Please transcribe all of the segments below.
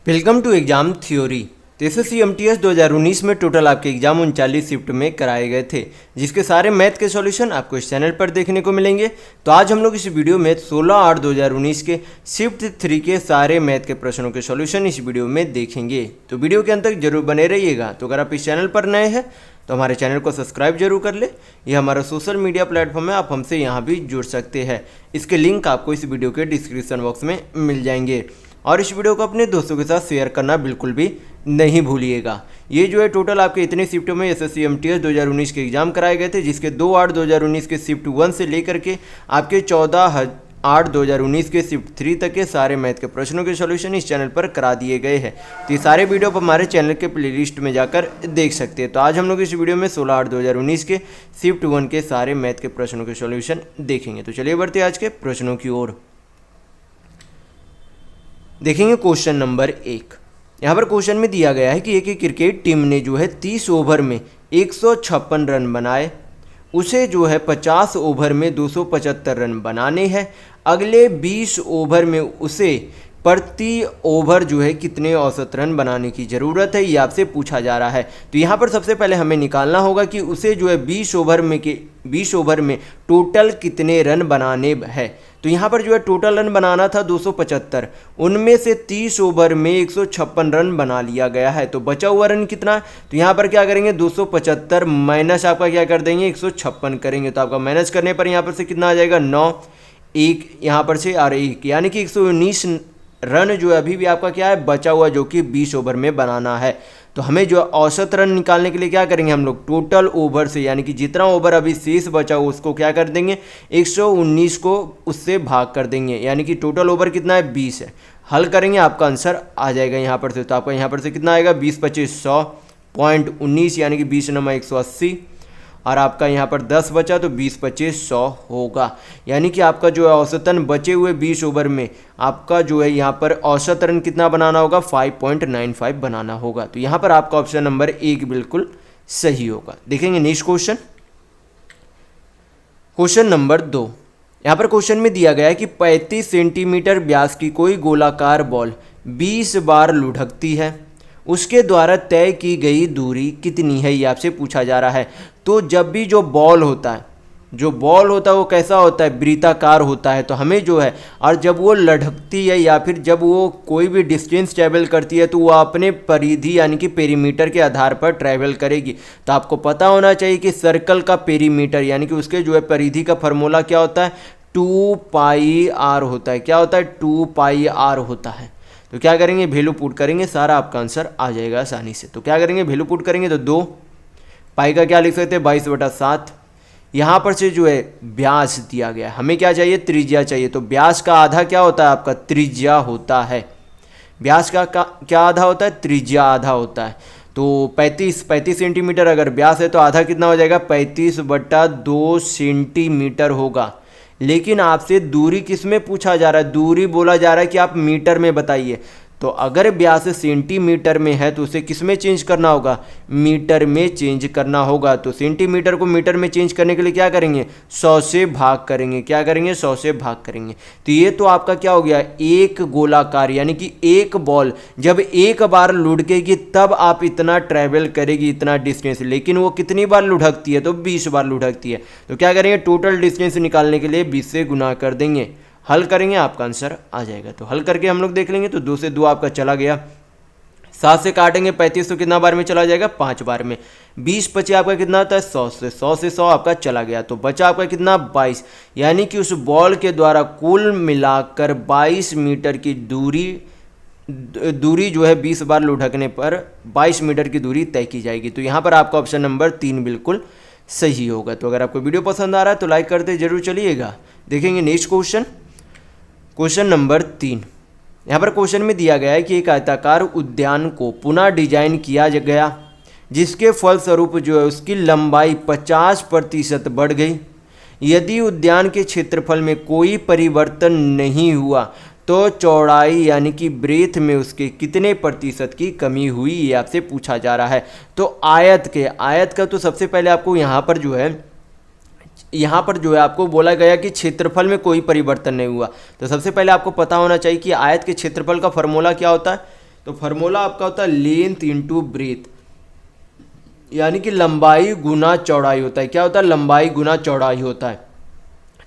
Welcome to exam theory. तो SSC MTS 2019 में total आपके एग्जाम 39 शिफ्ट में कराए गए थे, जिसके सारे मैथ के सॉल्यूशन आपको इस चैनल पर देखने को मिलेंगे। तो आज हम लोग इस वीडियो में 16/8/2019 के शिफ्ट 3 के सारे मैथ के प्रश्नों के सॉल्यूशन इस वीडियो में देखेंगे। तो वीडियो के अंत तक जरूर बने रहिएगा। तो अगर आप इस चैनल पर नए हैं तो हमारे चैनल को सब्सक्राइब जरूर कर ले। ये हमारा सोशल मीडिया प्लेटफॉर्म है, आप हमसे यहाँ भी जुड़ सकते हैं। इसके लिंक आपको इस वीडियो के डिस्क्रिप्शन बॉक्स में मिल जाएंगे। और इस वीडियो को अपने दोस्तों के साथ शेयर करना बिल्कुल भी नहीं भूलिएगा। ये जो है टोटल आपके इतने शिफ्टों में एसएससी एमटीएस 2019 के एग्जाम कराए गए थे, जिसके 2/8/2019 के शिफ्ट 1 से लेकर के आपके 14/8/2019 के शिफ्ट 3 तक के सारे मैथ के प्रश्नों के सॉल्यूशन इस चैनल पर करा दिए गए हैं। तो ये सारे वीडियो आप हमारे चैनल के प्लेलिस्ट में जाकर देख सकते हैं। तो आज हम लोग इस वीडियो में 16/8/2019 के शिफ्ट 1 के सारे मैथ के प्रश्नों के सॉल्यूशन देखेंगे। तो चलिए बढ़ते आज के प्रश्नों की ओर। देखेंगे क्वेश्चन नंबर 1। यहाँ पर क्वेश्चन में दिया गया है कि एक क्रिकेट टीम ने जो है 30 ओवर में 156 रन बनाए, उसे जो है 50 ओवर में 275 रन बनाने हैं। अगले 20 ओवर में उसे प्रति ओवर जो है कितने औसत रन बनाने की ज़रूरत है, ये आपसे पूछा जा रहा है। तो यहाँ पर सबसे पहले हमें निकालना होगा कि उसे जो है 20 ओवर में टोटल कितने रन बनाने हैं। तो यहाँ पर जो है टोटल रन बनाना था 275, उनमें से 30 ओवर में 156 रन बना लिया गया है। तो बचा हुआ रन कितना? तो यहाँ पर क्या करेंगे, 275 माइनस आपका क्या कर देंगे, 156 करेंगे। तो आपका माइनस करने पर यहाँ पर से कितना आ जाएगा, 9, 1 यहाँ पर से और 1, यानी कि 119 रन जो है अभी भी आपका क्या है बचा हुआ, जो कि 20 ओवर में बनाना है। तो हमें जो औसत रन निकालने के लिए क्या करेंगे हम लोग, टोटल ओवर से, यानी कि जितना ओवर अभी शेष बचा हो उसको क्या कर देंगे, 119 को उससे भाग कर देंगे, यानी कि टोटल ओवर कितना है, 20 है। हल करेंगे आपका आंसर आ जाएगा यहाँ पर से। तो आपका यहाँ पर से कितना आएगा, 20 25 100.19, यानी कि 20 × 180, और आपका यहाँ पर 10 बचा तो 20 25 100 होगा। यानी कि आपका जो है औसतन बचे हुए 20 ओवर में आपका जो है यहाँ पर औसत रन कितना बनाना होगा, 5.95 बनाना होगा। तो यहाँ पर आपका ऑप्शन नंबर 1 बिल्कुल सही होगा। देखेंगे नेक्स्ट क्वेश्चन, क्वेश्चन नंबर 2। यहाँ पर क्वेश्चन में दिया गया है कि 35 सेंटीमीटर व्यास की कोई गोलाकार बॉल 20 बार लुढ़कती है, उसके द्वारा तय की गई दूरी कितनी है, ये आपसे पूछा जा रहा है। तो जब भी जो बॉल होता है वो कैसा होता है, वृत्ताकार होता है। तो हमें जो है, और जब वो लढ़कती है या फिर जब वो कोई भी डिस्टेंस ट्रैवल करती है तो वो अपने परिधि यानी कि पेरीमीटर के आधार पर ट्रैवल करेगी। तो आपको पता होना चाहिए कि सर्कल का पेरीमीटर यानी कि उसके जो है परिधि का फॉर्मूला क्या होता है, 2πr होता है। क्या होता है, 2πr होता है। तो क्या करेंगे, वैल्यू पुट करेंगे, सारा आपका आंसर आ जाएगा आसानी से। तो क्या करेंगे, वैल्यू पुट करेंगे तो 2 पाई का क्या लिख सकते हैं, 22/7। यहाँ पर से जो है व्यास दिया गया है, हमें क्या चाहिए, त्रिज्या चाहिए। तो व्यास का आधा क्या होता है, आपका त्रिज्या होता है। व्यास का क्या आधा होता है, त्रिज्या आधा होता है। तो 35 सेंटीमीटर अगर व्यास है तो आधा कितना हो जाएगा, 35/2 सेंटीमीटर होगा। लेकिन आपसे दूरी किस में पूछा जा रहा है, दूरी बोला जा रहा है कि आप मीटर में बताइए। तो अगर व्यास सेंटीमीटर में है तो उसे किस में चेंज करना होगा, मीटर में चेंज करना होगा। तो सेंटीमीटर को मीटर में चेंज करने के लिए क्या करेंगे, 100 से भाग करेंगे। क्या करेंगे, 100 से भाग करेंगे। तो ये तो आपका क्या हो गया, एक गोलाकार, यानी कि एक बॉल जब एक बार लुढ़केगी तब आप इतना ट्रैवल करेगी, इतना डिस्टेंस। लेकिन वो कितनी बार लुढ़कती है, तो 20 बार लुढ़कती है। तो क्या करेंगे, टोटल डिस्टेंस निकालने के लिए 20 से गुना कर देंगे। हल करेंगे, आपका आंसर आ जाएगा। तो हल करके हम लोग देख लेंगे। तो 2 से 2 आपका चला गया, 7 से काटेंगे 35 तो कितना बार में चला जाएगा, 5 बार में। 20 25 आपका कितना होता है, 100 से 100 आपका चला गया। तो बचा आपका कितना, 22, यानी कि उस बॉल के द्वारा कुल मिलाकर 22 मीटर की दूरी जो है 20 बार लुढ़कने पर 22 मीटर की दूरी तय की जाएगी। तो यहाँ पर आपका ऑप्शन नंबर 3 बिल्कुल सही होगा। तो अगर आपको वीडियो पसंद आ रहा है तो लाइक करते जरूर चलिएगा। देखेंगे नेक्स्ट क्वेश्चन, क्वेश्चन नंबर 3। यहाँ पर क्वेश्चन में दिया गया है कि एक आयताकार उद्यान को पुनः डिजाइन किया गया, जिसके फलस्वरूप जो है उसकी लंबाई 50% बढ़ गई। यदि उद्यान के क्षेत्रफल में कोई परिवर्तन नहीं हुआ तो चौड़ाई यानी कि ब्रेथ में उसके कितने प्रतिशत की कमी हुई, ये आपसे पूछा जा रहा है। तो आयत का तो सबसे पहले आपको यहाँ पर जो है आपको बोला गया कि क्षेत्रफल में कोई परिवर्तन नहीं हुआ। तो सबसे पहले आपको पता होना चाहिए कि आयत के क्षेत्रफल का फॉर्मूला क्या होता है, तो फार्मूला आपका होता है लेंथ इंटू ब्रेथ, यानी कि लंबाई गुना चौड़ाई होता है। क्या होता है? लंबाई गुना चौड़ाई होता है।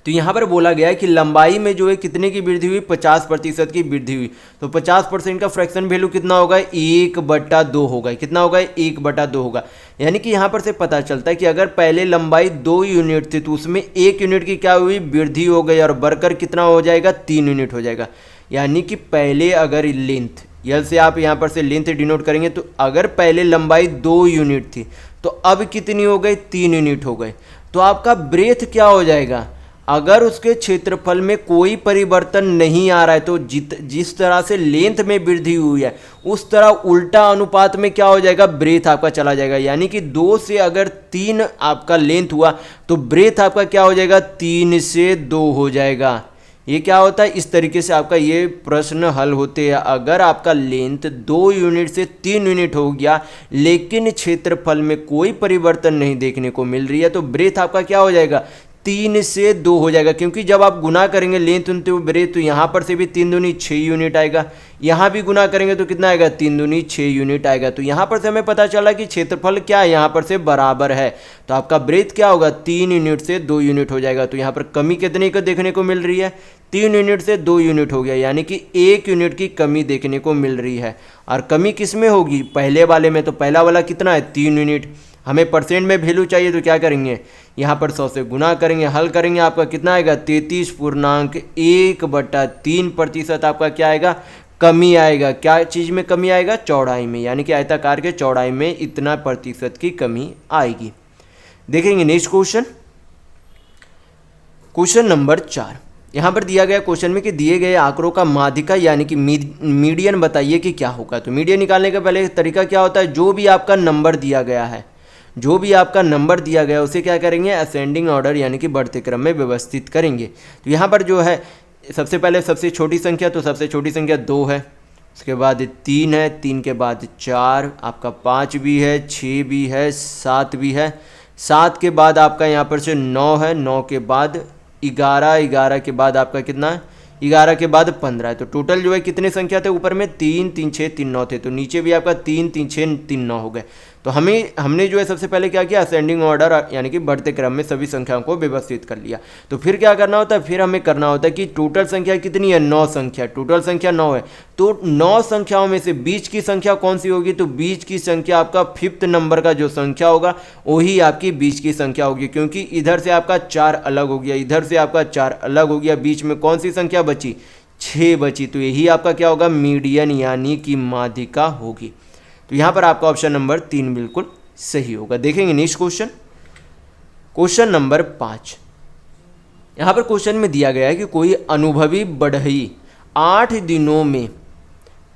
तो यहाँ पर बोला गया है कि लंबाई में जो है कितने की वृद्धि हुई? 50% की वृद्धि हुई। तो 50% का फ्रैक्शन वैल्यू कितना होगा? 1/2 होगा। कितना होगा? 1/2 होगा। यानी कि यहाँ पर से पता चलता है कि अगर पहले लंबाई 2 यूनिट थी तो उसमें 1 यूनिट की क्या हुई? वृद्धि हो गई, और बढ़कर कितना हो जाएगा? 3 यूनिट हो जाएगा। यानी कि पहले अगर लेंथ, यल से आप यहाँ पर से लेंथ डिनोट करेंगे, तो अगर पहले लंबाई 2 यूनिट थी तो अब कितनी हो गई? 3 यूनिट हो गए। तो आपका ब्रेथ क्या हो जाएगा? अगर उसके क्षेत्रफल में कोई परिवर्तन नहीं आ रहा है तो जिस तरह से लेंथ में वृद्धि हुई है उस तरह उल्टा अनुपात में क्या हो जाएगा? ब्रेथ आपका चला जाएगा। यानी कि 2 से अगर 3 आपका लेंथ हुआ तो ब्रेथ आपका क्या हो जाएगा? 3 से 2 हो जाएगा। ये क्या होता है? इस तरीके से आपका ये प्रश्न हल होते हैं। अगर आपका लेंथ 2 यूनिट से 3 यूनिट हो गया लेकिन क्षेत्रफल में कोई परिवर्तन नहीं देखने को मिल रही है तो ब्रेथ आपका क्या हो जाएगा? 3 से 2 हो जाएगा। क्योंकि जब आप गुना करेंगे लेंथ इंटू ब्रेथ तो यहाँ पर से भी 3 दूनी 6 यूनिट आएगा, यहाँ भी गुना करेंगे तो कितना आएगा? 3 दूनी 6 यूनिट आएगा। तो यहाँ पर से हमें पता चला कि क्षेत्रफल क्या है? यहाँ पर से बराबर है। तो आपका ब्रेथ क्या होगा? 3 यूनिट से 2 यूनिट हो जाएगा। तो यहाँ पर कमी कितने को देखने को मिल रही है? 3 यूनिट से 2 यूनिट हो गया, यानी कि 1 यूनिट की कमी देखने को मिल रही है। और कमी किस में होगी? पहले वाले में। तो पहला वाला कितना है? 3 यूनिट। हमें परसेंट में वैल्यू चाहिए तो क्या करेंगे? यहाँ पर 100 से गुना करेंगे, हल करेंगे, आपका कितना आएगा? 33.1/3% आपका क्या आएगा? कमी आएगा। क्या चीज़ में कमी आएगा? चौड़ाई में, यानी कि आयताकार के चौड़ाई में इतना प्रतिशत की कमी आएगी। देखेंगे नेक्स्ट क्वेश्चन, क्वेश्चन नंबर 4। यहाँ पर दिया गया क्वेश्चन में कि दिए गए आंकड़ों का माध्यिका यानी कि मीडियन बताइए कि क्या होगा। तो मीडियन निकालने का पहले तरीका क्या होता है? जो भी आपका नंबर दिया गया है, जो भी आपका नंबर दिया गया है उसे क्या करेंगे? असेंडिंग ऑर्डर यानी कि बढ़ते क्रम में व्यवस्थित करेंगे। तो यहाँ पर जो है सबसे पहले सबसे छोटी संख्या, तो सबसे छोटी संख्या 2 है, उसके बाद 3 है, 3 के बाद 4, आपका 5 भी है, 6 भी है, 7 भी है, 7 के बाद आपका यहाँ पर से 9 है, 9 के बाद 11, 11 के बाद आपका कितना है? 11 के बाद 15 है। तो टोटल जो है कितने संख्या थे? ऊपर में 3 3 6 3 9 थे, तो नीचे भी आपका 3 3 6 3 9 हो गए। तो हमने जो है सबसे पहले क्या किया? असेंडिंग ऑर्डर यानी कि बढ़ते क्रम में सभी संख्याओं को व्यवस्थित कर लिया। तो फिर क्या करना होता है? फिर हमें करना होता है कि टोटल संख्या कितनी है? 9 संख्या। टोटल संख्या 9 है, तो 9 संख्याओं में से बीच की संख्या कौन सी होगी? तो बीच की संख्या आपका 5th नंबर का जो संख्या होगा वही आपकी बीच की संख्या होगी। क्योंकि इधर से आपका 4 अलग हो गया, इधर से आपका 4 अलग हो गया, बीच में कौन सी संख्या बची? 6 बची। तो यही आपका क्या होगा? मीडियन यानी कि माध्यिका होगी। तो यहाँ पर आपका ऑप्शन नंबर 3 बिल्कुल सही होगा। देखेंगे नेक्स्ट क्वेश्चन, क्वेश्चन नंबर 5। यहाँ पर क्वेश्चन में दिया गया है कि कोई अनुभवी बढ़ई 8 दिनों में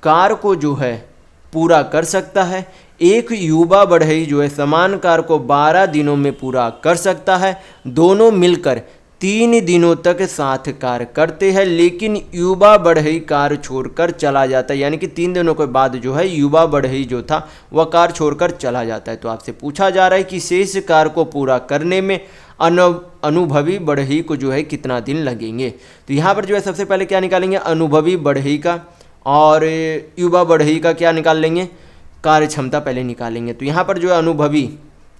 कार्य को जो है पूरा कर सकता है, एक युवा बढ़ई जो है समान कार्य को 12 दिनों में पूरा कर सकता है। दोनों मिलकर 3 दिनों तक साथ कार्य करते हैं, लेकिन युवा बढ़ई कार्य छोड़कर चला जाता है। यानी कि 3 दिनों के बाद जो है युवा बढ़ई जो था वह कार्य छोड़कर चला जाता है। तो आपसे पूछा जा रहा है कि शेष कार्य को पूरा करने में अनुभवी बढ़ई को जो है कितना दिन लगेंगे। तो यहाँ पर जो है सबसे पहले क्या निकालेंगे? अनुभवी बढ़ई का, और युवा बढ़ई का क्या निकाल लेंगे? कार्य क्षमता पहले निकालेंगे। तो यहाँ पर जो है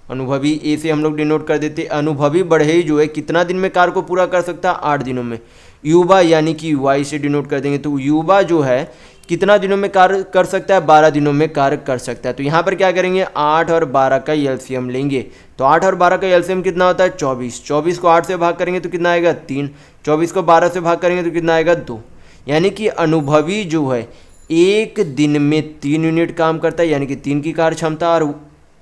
अनुभवी ए से हम लोग डिनोट कर देते। अनुभवी बढ़ई जो है कितना दिन में कार्य को पूरा कर सकता है? 8 दिनों में। युवा यानी कि वाई से डिनोट कर देंगे। तो युवा जो है कितना दिनों में कार्य कर सकता है? 12 दिनों में कार्य कर सकता है। तो यहाँ पर क्या करेंगे? 8 और 12 का एलसीएम लेंगे। तो 8 और 12 का एलसीएम कितना होता है? 24। 24 को 8 से भाग करेंगे तो कितना आएगा? 3। 24 को 12 से भाग करेंगे तो कितना आएगा? 2। यानी कि अनुभवी जो है 1 दिन में 3 यूनिट काम करता है, यानी कि 3 की कार्य क्षमता,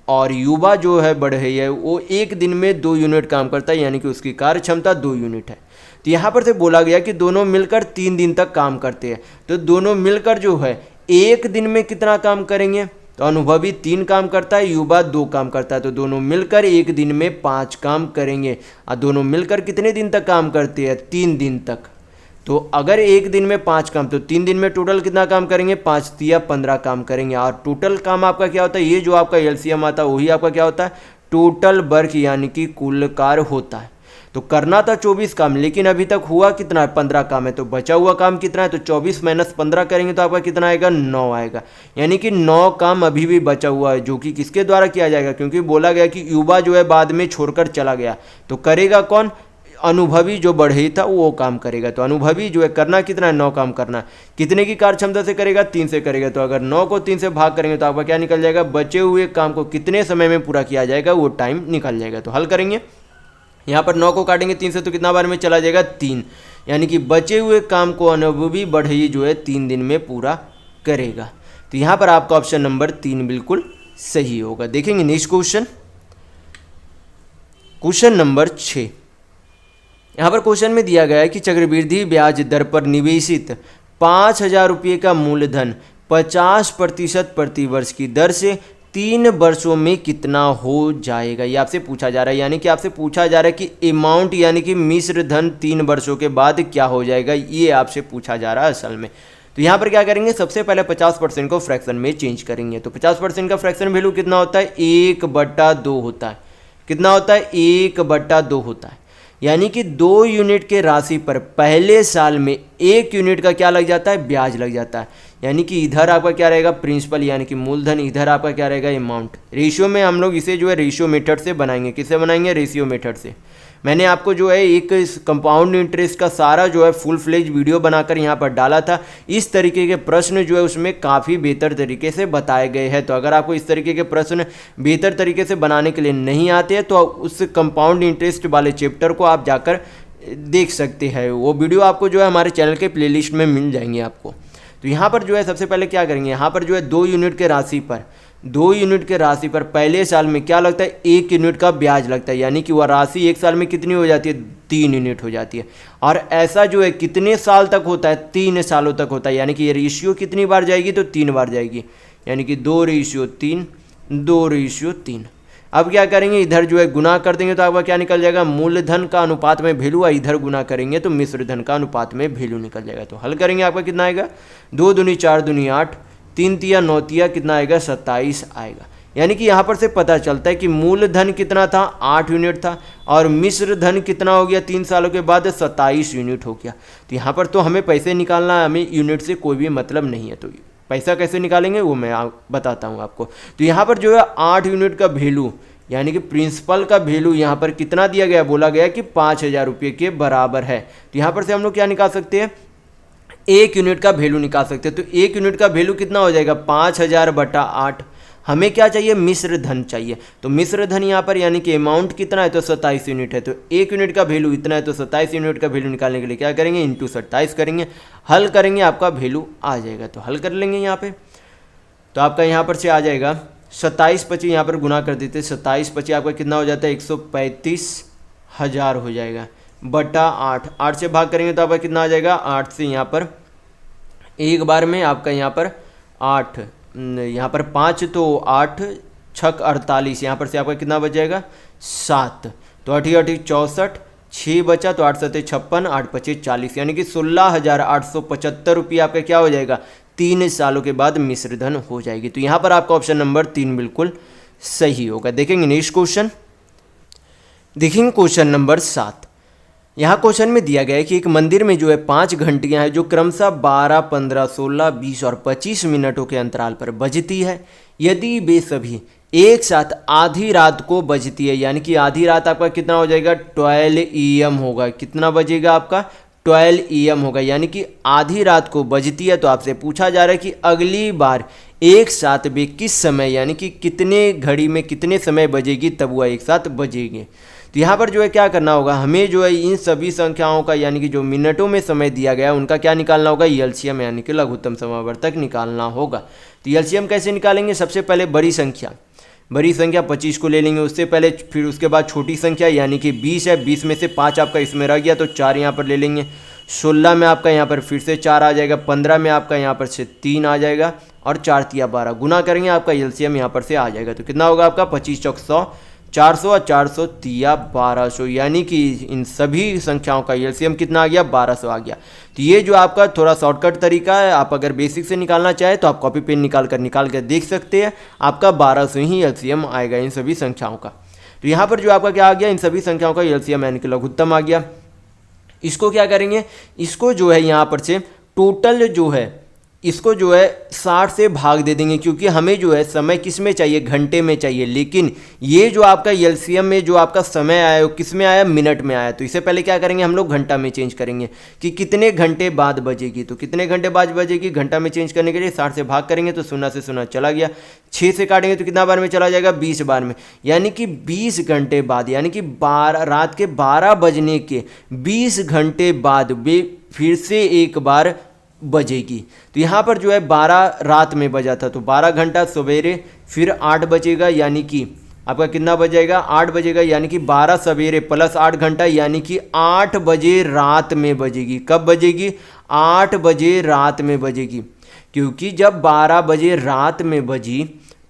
और युवा जो है बढ़ई है वो 1 दिन में 2 यूनिट काम करता है, यानी कि उसकी कार्य क्षमता 2 यूनिट है। तो यहाँ पर से बोला गया कि दोनों मिलकर 3 दिन तक काम करते हैं। तो दोनों मिलकर जो है 1 दिन में कितना काम करेंगे? तो अनुभवी 3 काम करता है, युवा 2 काम करता है। तो दोनों मिलकर 1 दिन में 5 काम करेंगे। और दोनों मिलकर कितने दिन तक काम करते हैं? 3 दिन तक। तो अगर 1 दिन में 5 काम, तो 3 दिन में टोटल कितना काम करेंगे? 5 या 15 काम करेंगे। और टोटल काम आपका क्या होता है? ये जो आपका एलसीएम आता है वही आपका क्या होता है? टोटल वर्क यानी कि कुल कार्य होता है। तो करना था 24 काम, लेकिन अभी तक हुआ कितना है, 15 काम है। तो बचा हुआ काम कितना है, तो 24 माइनस 15 करेंगे तो आपका कितना आएगा, 9 आएगा। यानी कि 9 काम अभी भी बचा हुआ है, जो कि किसके द्वारा किया जाएगा, क्योंकि बोला गया कि युवा जो है बाद में छोड़कर चला गया, तो करेगा कौन, अनुभवी जो बढ़ई था वो काम करेगा। तो अनुभवी जो है करना कितना है, 9 काम करना। कितने की कार्य क्षमता से करेगा, 3 से करेगा। तो अगर 9 को 3 से भाग करेंगे तो आपका क्या निकल जाएगा, बचे हुए काम को कितने समय में पूरा किया जाएगा वो टाइम निकल जाएगा। तो हल करेंगे, यहाँ पर 9 को काटेंगे 3 से तो कितना बार में चला जाएगा, 3। यानी कि बचे हुए काम को अनुभवी बढ़ई जो है 3 दिन में पूरा करेगा। तो यहाँ पर आपका ऑप्शन नंबर 3 बिल्कुल सही होगा। देखेंगे नेक्स्ट क्वेश्चन, क्वेश्चन नंबर 6। यहाँ पर क्वेश्चन में दिया गया है कि चक्रवृद्धि ब्याज दर पर निवेशित 5,000 रुपये का मूलधन 50% प्रतिवर्ष की दर से 3 वर्षों में कितना हो जाएगा, ये आपसे पूछा जा रहा है। यानी कि आपसे पूछा जा रहा है कि अमाउंट यानी कि मिश्र धन 3 वर्षों के बाद क्या हो जाएगा, ये आपसे पूछा जा रहा है असल में। तो यहाँ पर क्या करेंगे, सबसे पहले 50% को फ्रैक्शन में चेंज करेंगे। तो 50% का फ्रैक्शन वैल्यू कितना होता है, 1/2 होता है। कितना होता है, 1/2 होता है। यानी कि 2 यूनिट के राशि पर पहले साल में 1 यूनिट का क्या लग जाता है, ब्याज लग जाता है। यानी कि इधर आपका क्या रहेगा, प्रिंसिपल यानी कि मूलधन, इधर आपका क्या रहेगा, अमाउंट। रेशियो में हम लोग इसे जो है रेशियो मेथड से बनाएंगे। किससे बनाएंगे, रेशियो मेथड से। मैंने आपको जो है एक इस कंपाउंड इंटरेस्ट का सारा जो है फुल फ्लेज वीडियो बनाकर यहाँ पर डाला था। इस तरीके के प्रश्न जो है उसमें काफ़ी बेहतर तरीके से बताए गए हैं। तो अगर आपको इस तरीके के प्रश्न बेहतर तरीके से बनाने के लिए नहीं आते हैं तो उस कंपाउंड इंटरेस्ट वाले चैप्टर को आप जाकर देख सकते हैं। वो वीडियो आपको जो है हमारे चैनल के प्लेलिस्ट में मिल जाएंगे आपको। तो यहाँ पर जो है सबसे पहले क्या करेंगे, यहाँ पर जो है 2 यूनिट के राशि पर पहले साल में क्या लगता है, 1 यूनिट का ब्याज लगता है। यानी कि वह राशि 1 साल में कितनी हो जाती है, 3 यूनिट हो जाती है। और ऐसा जो है कितने साल तक होता है, 3 सालों तक होता है। यानी कि ये रेशियो कितनी बार जाएगी, तो 3 बार जाएगी। यानी कि 2:3, 2:3। अब क्या करेंगे, इधर जो है गुना कर देंगे तो आपका क्या निकल जाएगा, मूलधन का अनुपात में वैल्यू, इधर गुना करेंगे तो मिश्र धन का अनुपात में वैल्यू निकल जाएगा। तो हल करेंगे, आपका कितना आएगा, 2 दूनी 4 दूनी 8, 3 तिया 9 तिया कितना आएगा, 27 आएगा। यानी कि यहाँ पर से पता चलता है कि मूलधन कितना था, 8 यूनिट था, और मिश्र धन कितना हो गया, 3 सालों के बाद 27 यूनिट हो गया। तो यहाँ पर तो हमें पैसे निकालना है, हमें यूनिट से कोई भी मतलब नहीं है। तो पैसा कैसे निकालेंगे वो मैं बताता हूँ आपको। तो यहाँ पर जो है 8 यूनिट का वैल्यू यानी कि प्रिंसिपल का वैल्यू यहाँ पर कितना दिया गया, बोला गया कि 5,000 रुपये के बराबर है। तो यहाँ पर से हम लोग क्या निकाल सकते हैं, 1 यूनिट का वैल्यू निकाल सकते हैं। तो 1 यूनिट का वैल्यू कितना हो जाएगा, 5,000/8। हमें क्या चाहिए, मिश्र धन चाहिए। तो मिश्र धन यहाँ पर यानी कि अमाउंट कितना है, तो 27 यूनिट है। तो 1 यूनिट का वैल्यू इतना है, तो 27 यूनिट का वैल्यू निकालने के लिए क्या करेंगे, इंटू 27 करेंगे, हल करेंगे, आपका वैल्यू आ जाएगा। तो हल कर लेंगे यहाँ पे, तो आपका यहाँ पर से आ जाएगा 27/25, यहाँ पर गुना कर देते, 27/25 आपका कितना हो जाता है, 135,000 हो जाएगा बटा 8। 8 से भाग करेंगे तो आपका कितना आ जाएगा, 8 से यहाँ पर एक बार में आपका यहाँ पर 8, यहाँ पर 5 तो 8 छक 48, यहाँ पर से आपका कितना बच जाएगा, 7। तो 8 8 64, 6 बचा, तो 8 7 56, 8 5 40, यानी कि 16,875 रुपये आपका क्या हो जाएगा, 3 सालों के बाद मिश्र धन हो जाएगी। तो यहाँ पर आपका ऑप्शन नंबर 3 बिल्कुल सही होगा। देखेंगे नेक्स्ट क्वेश्चन, देखेंगे क्वेश्चन नंबर 7। यहाँ क्वेश्चन में दिया गया है कि एक मंदिर में जो है 5 घंटियाँ हैं जो क्रमशः 12, 15, 16, 20 और 25 मिनटों के अंतराल पर बजती है। यदि वे सभी एक साथ आधी रात को बजती है, यानी कि आधी रात आपका कितना हो जाएगा, 12 AM होगा। कितना बजेगा आपका, 12 AM होगा। यानी कि आधी रात को बजती है। तो आपसे पूछा जा रहा है कि अगली बार एक साथ वे किस समय, यानी कि कितने घड़ी में कितने समय बजेगी, तब वह एक साथ बजेगी। तो यहाँ पर जो है क्या करना होगा, हमें जो है इन सभी संख्याओं का यानी कि जो मिनटों में समय दिया गया है उनका क्या निकालना होगा, एलसीएम यानी कि लघुत्तम समावर्तक निकालना होगा। तो एलसीएम कैसे निकालेंगे, सबसे पहले बड़ी संख्या 25 को ले लेंगे, उससे पहले फिर उसके बाद छोटी संख्या यानी कि 20 है, 20 में से 5 आपका इसमें रह गया तो 4 यहाँ पर ले लेंगे। 16 में आपका यहाँ पर फिर से 4 आ जाएगा, 15 में आपका यहाँ पर से 3 आ जाएगा, और 4 तिया 12 गुना करेंगे आपका एलसीएम यहाँ पर से आ जाएगा। तो कितना होगा आपका, 25 चौक 100, 400 और 400 तिया 1200, यानी कि इन सभी संख्याओं का एलसीएम कितना आ गया, 1200 आ गया। तो ये जो आपका थोड़ा शॉर्टकट तरीका है, आप अगर बेसिक से निकालना चाहे तो आप कॉपी पेन निकाल कर देख सकते हैं, आपका 1200 ही एलसीएम आएगा इन सभी संख्याओं का। तो यहाँ पर जो आपका क्या आ गया, इन सभी संख्याओं का एलसीएम यानी कि लघुत्तम आ गया। इसको क्या करेंगे, इसको जो है यहाँ पर से टोटल जो है इसको जो है 60 से भाग दे देंगे, क्योंकि हमें जो है समय किस में चाहिए, घंटे में चाहिए। लेकिन ये जो आपका एलसीएम में जो आपका समय आया वो किस में आया, मिनट में आया। तो इससे पहले क्या करेंगे, हम लोग घंटा में चेंज करेंगे कि कितने घंटे बाद बजेगी। तो कितने घंटे बाद बजेगी, घंटा में चेंज करने के लिए 60 से भाग करेंगे तो 0 से 0 चला गया, 6 से काटेंगे तो कितना बार में चला जाएगा, 20 बार में, यानी कि 20 घंटे बाद, यानी कि रात के 12 बजने के 20 घंटे बाद वे फिर से एक बार बजेगी। तो यहाँ पर जो है 12 रात में बजा था, तो 12 घंटा सवेरे, फिर 8 बजेगा, यानी कि आपका कितना बजेगा, 8 बजेगा, यानी कि 12 सवेरे प्लस 8 घंटा, यानी कि 8 बजे रात में बजेगी। कब बजेगी, 8 बजे रात में बजेगी, क्योंकि जब 12 बजे रात में बजी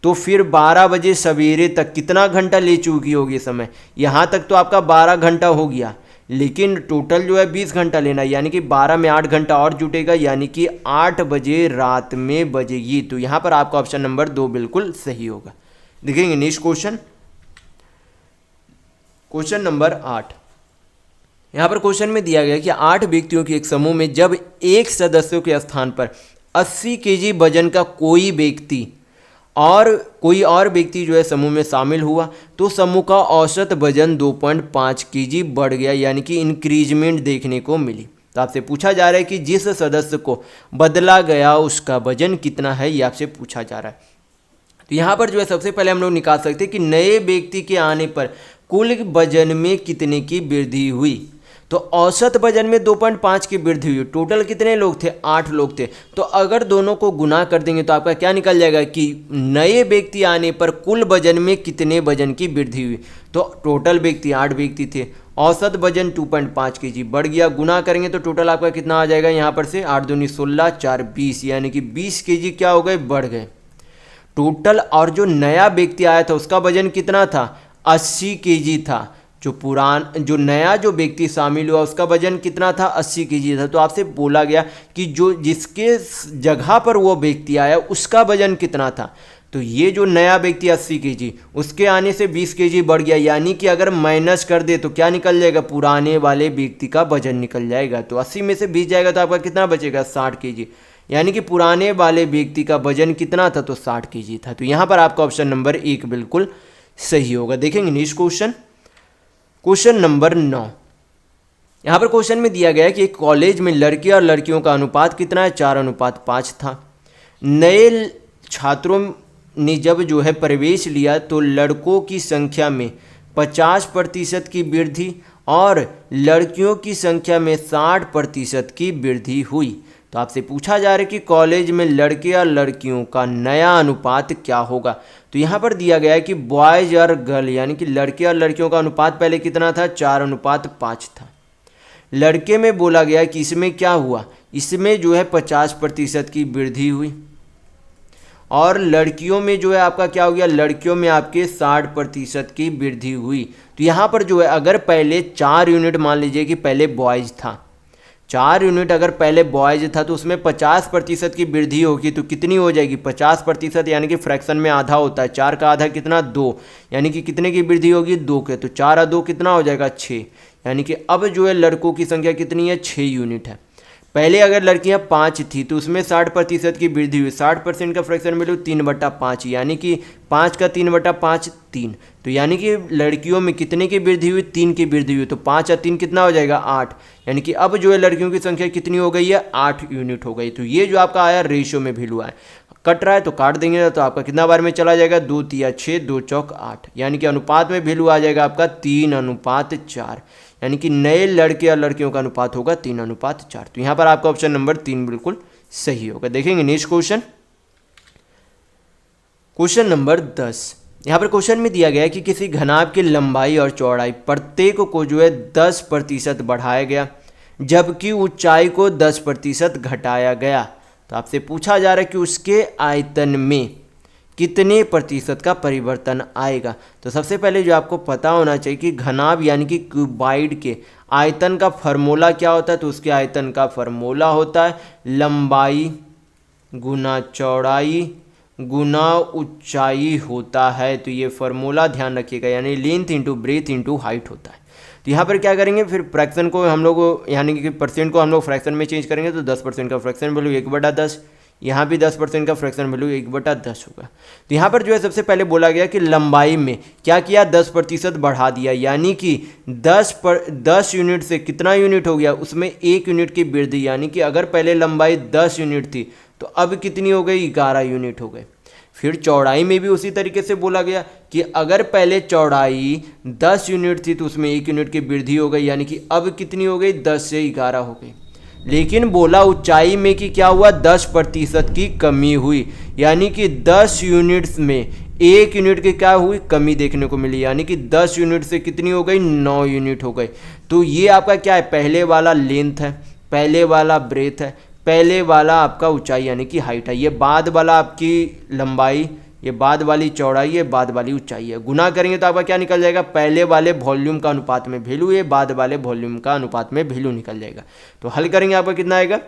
तो फिर 12 बजे सवेरे तक कितना घंटा ले चुकी होगी समय, यहाँ तक तो आपका 12 घंटा हो गया, लेकिन टोटल जो है 20 घंटा लेना है, यानी कि 12 में 8 घंटा और जुटेगा, यानी कि 8 बजे रात में बजेगी। तो यहाँ पर आपका ऑप्शन नंबर 2 बिल्कुल सही होगा। देखेंगे नेक्स्ट क्वेश्चन, क्वेश्चन नंबर 8। यहाँ पर क्वेश्चन में दिया गया कि 8 व्यक्तियों के एक समूह में जब एक सदस्यों के स्थान पर 80 केजी वजन का कोई व्यक्ति और कोई और व्यक्ति जो है समूह में शामिल हुआ, तो समूह का औसत वजन 2.5 केजी बढ़ गया, यानी कि इंक्रीजमेंट देखने को मिली। तो आपसे पूछा जा रहा है कि जिस सदस्य को बदला गया उसका वजन कितना है, ये आपसे पूछा जा रहा है। तो यहाँ पर जो है सबसे पहले हम लोग निकाल सकते हैं कि नए व्यक्ति के आने पर कुल वजन में कितने की वृद्धि हुई। तो औसत वजन में 2.5 की वृद्धि हुई। टोटल कितने लोग थे, 8 लोग थे। तो अगर दोनों को गुना कर देंगे तो आपका क्या निकल जाएगा कि नए व्यक्ति आने पर कुल वजन में कितने वजन की वृद्धि हुई। तो टोटल व्यक्ति 8 व्यक्ति थे, औसत वजन 2.5 केजी बढ़ गया, गुना करेंगे तो टोटल आपका कितना आ जाएगा, यहाँ पर से 8 दूनी 16, 4 20, यानी कि 20 केजी क्या हो गए, बढ़ गए टोटल। और जो नया व्यक्ति आया था उसका वजन कितना था, 80 केजी था। जो नया जो व्यक्ति शामिल हुआ उसका वजन कितना था, 80 केजी था। तो आपसे बोला गया कि जो जिसके जगह पर वो व्यक्ति आया उसका वजन कितना था। तो ये जो नया व्यक्ति 80 केजी, उसके आने से 20 केजी बढ़ गया, यानी कि अगर माइनस कर दे तो क्या निकल जाएगा, पुराने वाले व्यक्ति का वजन निकल जाएगा। तो 80 में से 20 जाएगा तो आपका कितना बचेगा, 60 केजी, यानी कि पुराने वाले व्यक्ति का वजन कितना था, तो 60 केजी था। तो यहाँ पर आपका ऑप्शन नंबर 1 बिल्कुल सही होगा। देखेंगे नेक्स्ट क्वेश्चन, क्वेश्चन नंबर 9। यहाँ पर क्वेश्चन में दिया गया है कि एक कॉलेज में लड़के और लड़कियों का अनुपात कितना है, 4:5 था। नए छात्रों ने जब जो है प्रवेश लिया तो लड़कों की संख्या में 50% की वृद्धि और लड़कियों की संख्या में 60% की वृद्धि हुई। तो आपसे पूछा जा रहा है कि कॉलेज में लड़के और लड़कियों का नया अनुपात क्या होगा। तो यहाँ पर दिया गया है कि बॉयज और गर्ल, यानी कि लड़के और लड़कियों का अनुपात पहले कितना था, 4:5 था। लड़के में बोला गया कि इसमें क्या हुआ, इसमें जो है 50% की वृद्धि हुई, और लड़कियों में जो है आपका क्या हो गया, लड़कियों में आपके 60% की वृद्धि हुई। तो यहाँ पर जो है अगर पहले 4 यूनिट मान लीजिए कि पहले बॉयज था, 4 यूनिट अगर पहले बॉयज था तो उसमें 50% की वृद्धि होगी, तो कितनी हो जाएगी, 50%, यानी कि फ्रैक्शन में आधा होता है, 4 का आधा कितना, 2, यानी कि कितने की वृद्धि होगी, 2 के। तो 4 और 2 कितना हो जाएगा, 6, यानी कि अब जो है लड़कों की संख्या कितनी है, 6 यूनिट है। पहले अगर लड़कियां 5 थी तो उसमें 60% की वृद्धि हुई, 60% का फ्रैक्शन वैल्यू 3/5, यानी कि 5 का 3/5 3। तो यानी कि लड़कियों में कितने की वृद्धि हुई, 3 की वृद्धि हुई। तो 5 और 3 कितना हो जाएगा, 8, यानी कि अब जो है लड़कियों की संख्या कितनी हो गई है, 8 यूनिट हो गई। तो ये जो आपका आया रेशियो में वैल्यू आया, कट रहा है तो काट देंगे तो आपका कितना बार में चला जाएगा, 2 3 6, 2 चौक 8, यानी कि अनुपात में वैल्यू आ जाएगा आपका 3:4, यानी कि नए लड़के और लड़कियों का अनुपात होगा 3:4। तो यहाँ पर आपका ऑप्शन नंबर 3 बिल्कुल सही होगा। देखेंगे नेक्स्ट क्वेश्चन, क्वेश्चन नंबर 10। यहाँ पर क्वेश्चन में दिया गया है कि किसी घनाभ की लंबाई और चौड़ाई प्रत्येक को जो है 10% बढ़ाया गया, जबकि ऊंचाई को 10% घटाया गया। तो आपसे पूछा जा रहा है कि उसके आयतन में कितने प्रतिशत का परिवर्तन आएगा। तो सबसे पहले जो आपको पता होना चाहिए कि घनाभ यानी कि क्यूबाइड के आयतन का फार्मूला क्या होता है। तो उसके आयतन का फार्मूला होता है लंबाई गुना चौड़ाई गुना ऊंचाई होता है। तो ये फार्मूला ध्यान रखिएगा, यानी length into breadth into height होता है। तो यहाँ पर क्या करेंगे, फिर फ्रैक्शन को हम लोग यानी कि परसेंट को हम लोग फ्रैक्शन में चेंज करेंगे। तो 10% का फ्रैक्शन वैल्यू 1/10, यहाँ भी 10% का फ्रैक्शन वैल्यू 1/10 होगा। तो यहाँ पर जो है सबसे पहले बोला गया कि लंबाई में क्या किया, 10% बढ़ा दिया, यानी कि 10 यूनिट से कितना यूनिट हो गया, उसमें 1 यूनिट की वृद्धि, यानी कि अगर पहले लंबाई 10 यूनिट थी तो अब कितनी हो गई, 11 यूनिट हो गए। फिर चौड़ाई में भी उसी तरीके से बोला गया कि अगर पहले चौड़ाई 10 यूनिट थी तो उसमें 1 यूनिट की वृद्धि हो गई, यानी कि अब कितनी हो गई, 10 से 11 हो गई। लेकिन बोला ऊंचाई में कि क्या हुआ, 10% की कमी हुई, यानी कि 10 यूनिट्स में 1 यूनिट की क्या हुई, कमी देखने को मिली, यानी कि 10 यूनिट से कितनी हो गई, 9 यूनिट हो गई। तो ये आपका क्या है, पहले वाला लेंथ है, पहले वाला ब्रेथ है, पहले वाला आपका ऊंचाई यानी कि हाइट है, ये बाद वाला आपकी लंबाई, ये बाद वाली चौड़ाई है, बाद वाली ऊंचाई है। गुना करेंगे तो आपका क्या निकल जाएगा, पहले वाले वॉल्यूम का अनुपात में वैल्यू, ये बाद वाले वॉल्यूम का अनुपात में वैल्यू निकल जाएगा। तो हल करेंगे आपका कितना आएगा,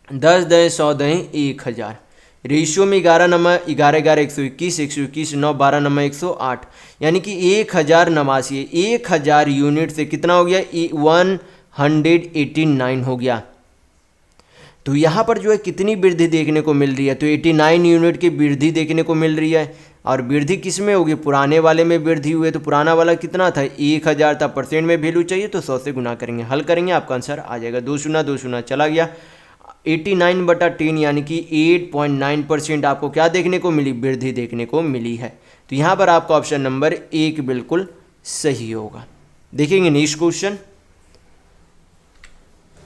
10 दहें 100 दहें 1000, रेशियो में 11 नंबर 11 11 121 121 9 12 नंबर 108, यानी कि 1089 1000 यूनिट से कितना हो गया, 189 हो गया। तो यहाँ पर जो है कितनी वृद्धि देखने को मिल रही है, तो 89 यूनिट की वृद्धि देखने को मिल रही है। और वृद्धि किस में होगी, पुराने वाले में वृद्धि हुई है। तो पुराना वाला कितना था, 1000 था, परसेंट में वैल्यू चाहिए तो 100 से गुना करेंगे, हल करेंगे, आपका आंसर आ जाएगा। 2 शून्य 2 शून्य चला गया, 89/10 यानी कि 8.9% आपको क्या देखने को मिली, वृद्धि देखने को मिली है। तो यहाँ पर आपका ऑप्शन नंबर 1 बिल्कुल सही होगा। देखेंगे नेक्स्ट क्वेश्चन,